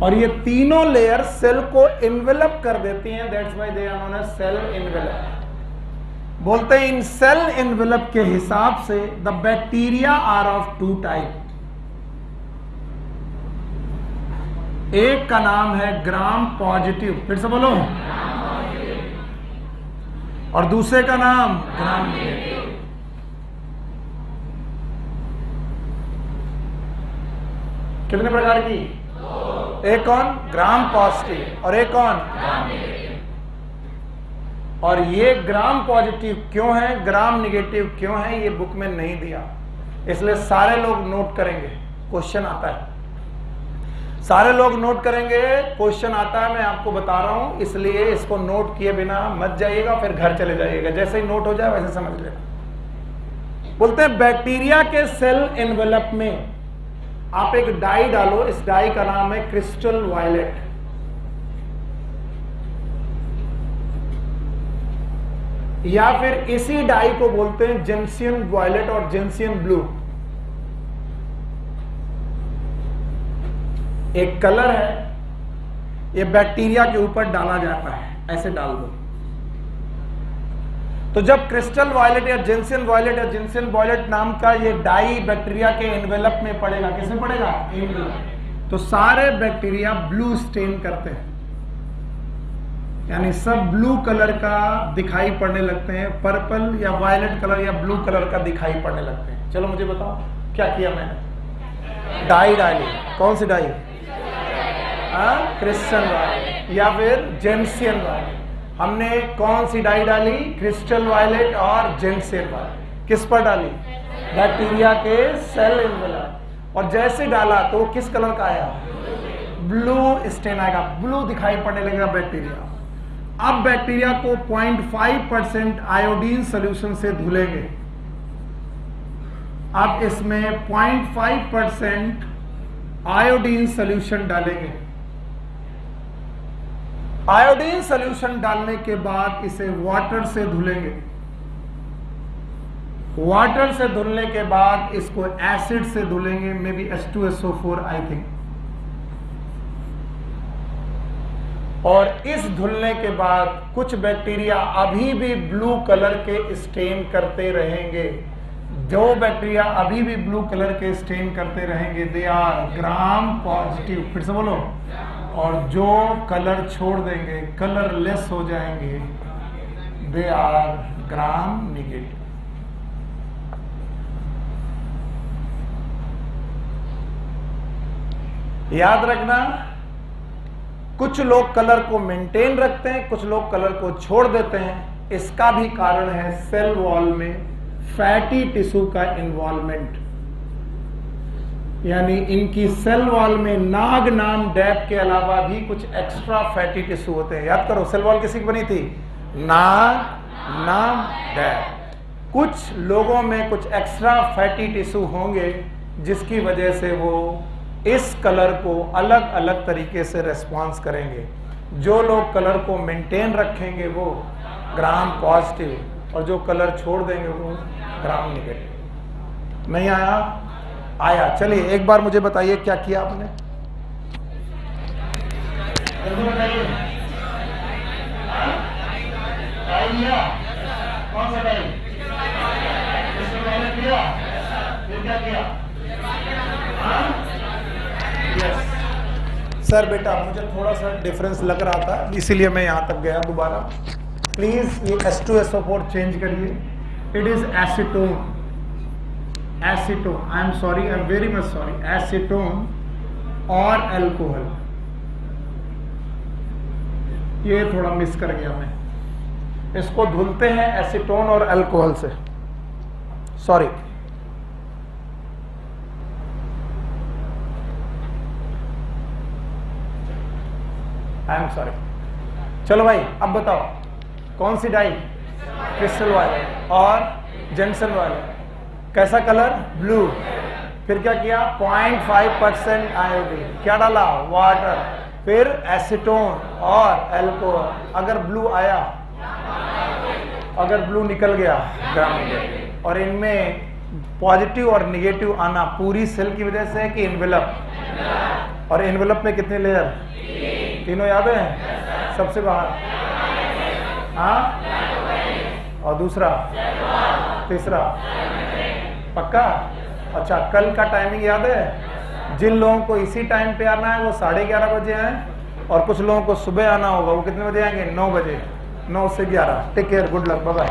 और ये तीनों लेयर सेल को इन्वेलप कर देती हैं, that's why they are known as cell envelope. बोलते हैं इन सेल इन्वेलप के हिसाब से the bacteria are of 2 type. एक का नाम है ग्राम पॉजिटिव, फिर से बोलो, और दूसरे का नाम ग्राम नेगेटिव। कितने प्रकार की? एक कौन? ग्राम पॉजिटिव, और एक कौन? Gram negative. और ये ग्राम पॉजिटिव क्यों है, ग्राम नेगेटिव क्यों है, ये बुक में नहीं दिया, इसलिए सारे लोग नोट करेंगे, क्वेश्चन आता है, सारे लोग नोट करेंगे, क्वेश्चन आता है, मैं आपको बता रहा हूं, इसलिए इसको नोट किए बिना मत जाइएगा, फिर घर चले जाइएगा, जैसे ही नोट हो जाए वैसे समझ लेना। बोलते हैं बैक्टीरिया के सेल एनवेलप में आप एक डाई डालो, इस डाई का नाम है क्रिस्टल वायलेट। या फिर इसी डाई को बोलते हैं जेंसियन वायलेट और जेंसियन ब्लू। एक कलर है, ये बैक्टीरिया के ऊपर डाला जाता है, ऐसे डाल दो। तो जब क्रिस्टल वायलेट या जेंसियन वायलेट या जेंसियन वायलेट नाम का ये डाई बैक्टीरिया के एनवेलप में पड़ेगा, किसमें पड़ेगा? एनवेलप। तो सारे बैक्टीरिया ब्लू स्टेन करते हैं, यानी सब ब्लू कलर का दिखाई पड़ने लगते हैं, पर्पल या वायलेट कलर या ब्लू कलर का दिखाई पड़ने लगते हैं। चलो मुझे बताओ क्या किया मैंने? डाई डाली। कौन सी डाई? क्रिस्टल वायलेट या फिर जेंसियन वायलेट। हमने कौन सी डाई डाली? क्रिस्टल वायलेट और जेंसियन वायलेट। किस पर डाली? बैक्टीरिया के सेल एनवेलप। और जैसे डाला तो किस कलर का आया? ब्लू स्टेन आएगा, ब्लू दिखाई पड़ने लगेगा बैक्टीरिया। अब बैक्टीरिया को 0.5% आयोडीन सोल्यूशन से धुलेंगे। अब इसमें 0.5% आयोडीन सोल्यूशन डालेंगे। आयोडीन सोल्यूशन डालने के बाद इसे वाटर से धुलेंगे। वाटर से धुलने के बाद इसको एसिड से धुलेंगे, may be H2SO4 I think. और इस धुलने के बाद कुछ बैक्टीरिया अभी भी ब्लू कलर के स्टेन करते रहेंगे। जो बैक्टीरिया अभी भी ब्लू कलर के स्टेन करते रहेंगे दे आर ग्राम पॉजिटिव। फिर से बोलो। और जो कलर छोड़ देंगे, कलरलेस हो जाएंगे, दे आर ग्राम नेगेटिव। याद रखना, कुछ लोग कलर को मेंटेन रखते हैं, कुछ लोग कलर को छोड़ देते हैं। इसका भी कारण है सेल वॉल में फैटी टिश्यू का इन्वॉल्वमेंट, यानी इनकी सेल वॉल में नाग नाम डेप के अलावा भी कुछ एक्स्ट्रा फैटी टिश्यू होते हैं। याद करो, सेल वॉल किसी की बनी थी? नाग नाम डेप। कुछ लोगों में कुछ एक्स्ट्रा फैटी टिश्यू होंगे जिसकी वजह से वो इस कलर को अलग अलग तरीके से रेस्पॉन्स करेंगे। जो लोग कलर को मेंटेन रखेंगे वो ग्राम पॉजिटिव, और जो कलर छोड़ देंगे वो ग्राम नेगेटिव। नहीं आया? आया। चलिए एक बार मुझे बताइए क्या किया आपने? जल्दी बताइए। कौन सा टाइम? इससे पहले किया, फिर क्या किया? सर बेटा मुझे थोड़ा सा डिफरेंस लग रहा था, इसीलिए मैं यहाँ तक गया दोबारा। प्लीज ये H2SO4 चेंज करिए। It is acetone, acetone, I am sorry, I am very much sorry, acetone और अल्कोहल। ये थोड़ा मिस कर गया मैं। इसको धुलते हैं एसीटोन और अल्कोहल से। Sorry, I am sorry. चलो भाई अब बताओ कौन सी डाई? क्रिस्टल वायलेट और जेंसन वायलेट। कैसा कलर? ब्लू। फिर क्या किया? 0.5% आयोडीन। क्या डाला? वाटर। फिर एसीटोन और अल्कोहल। अगर ब्लू आया, अगर ब्लू निकल गया, ग्राम नेगेटिव। और इनमें पॉजिटिव और नेगेटिव आना पूरी सेल की वजह से है कि एनवेलप? और एनवेलप में कितने लेयर? तीनों याद है? सबसे बाहर, हाँ, और दूसरा, तीसरा, पक्का? अच्छा, कल का टाइमिंग याद है? जिन लोगों को इसी टाइम पे आना है वो 11:30 बजे आए, और कुछ लोगों को सुबह आना होगा, वो कितने बजे आएंगे? 9 बजे। 9 से 11। Take care, good luck, bye bye.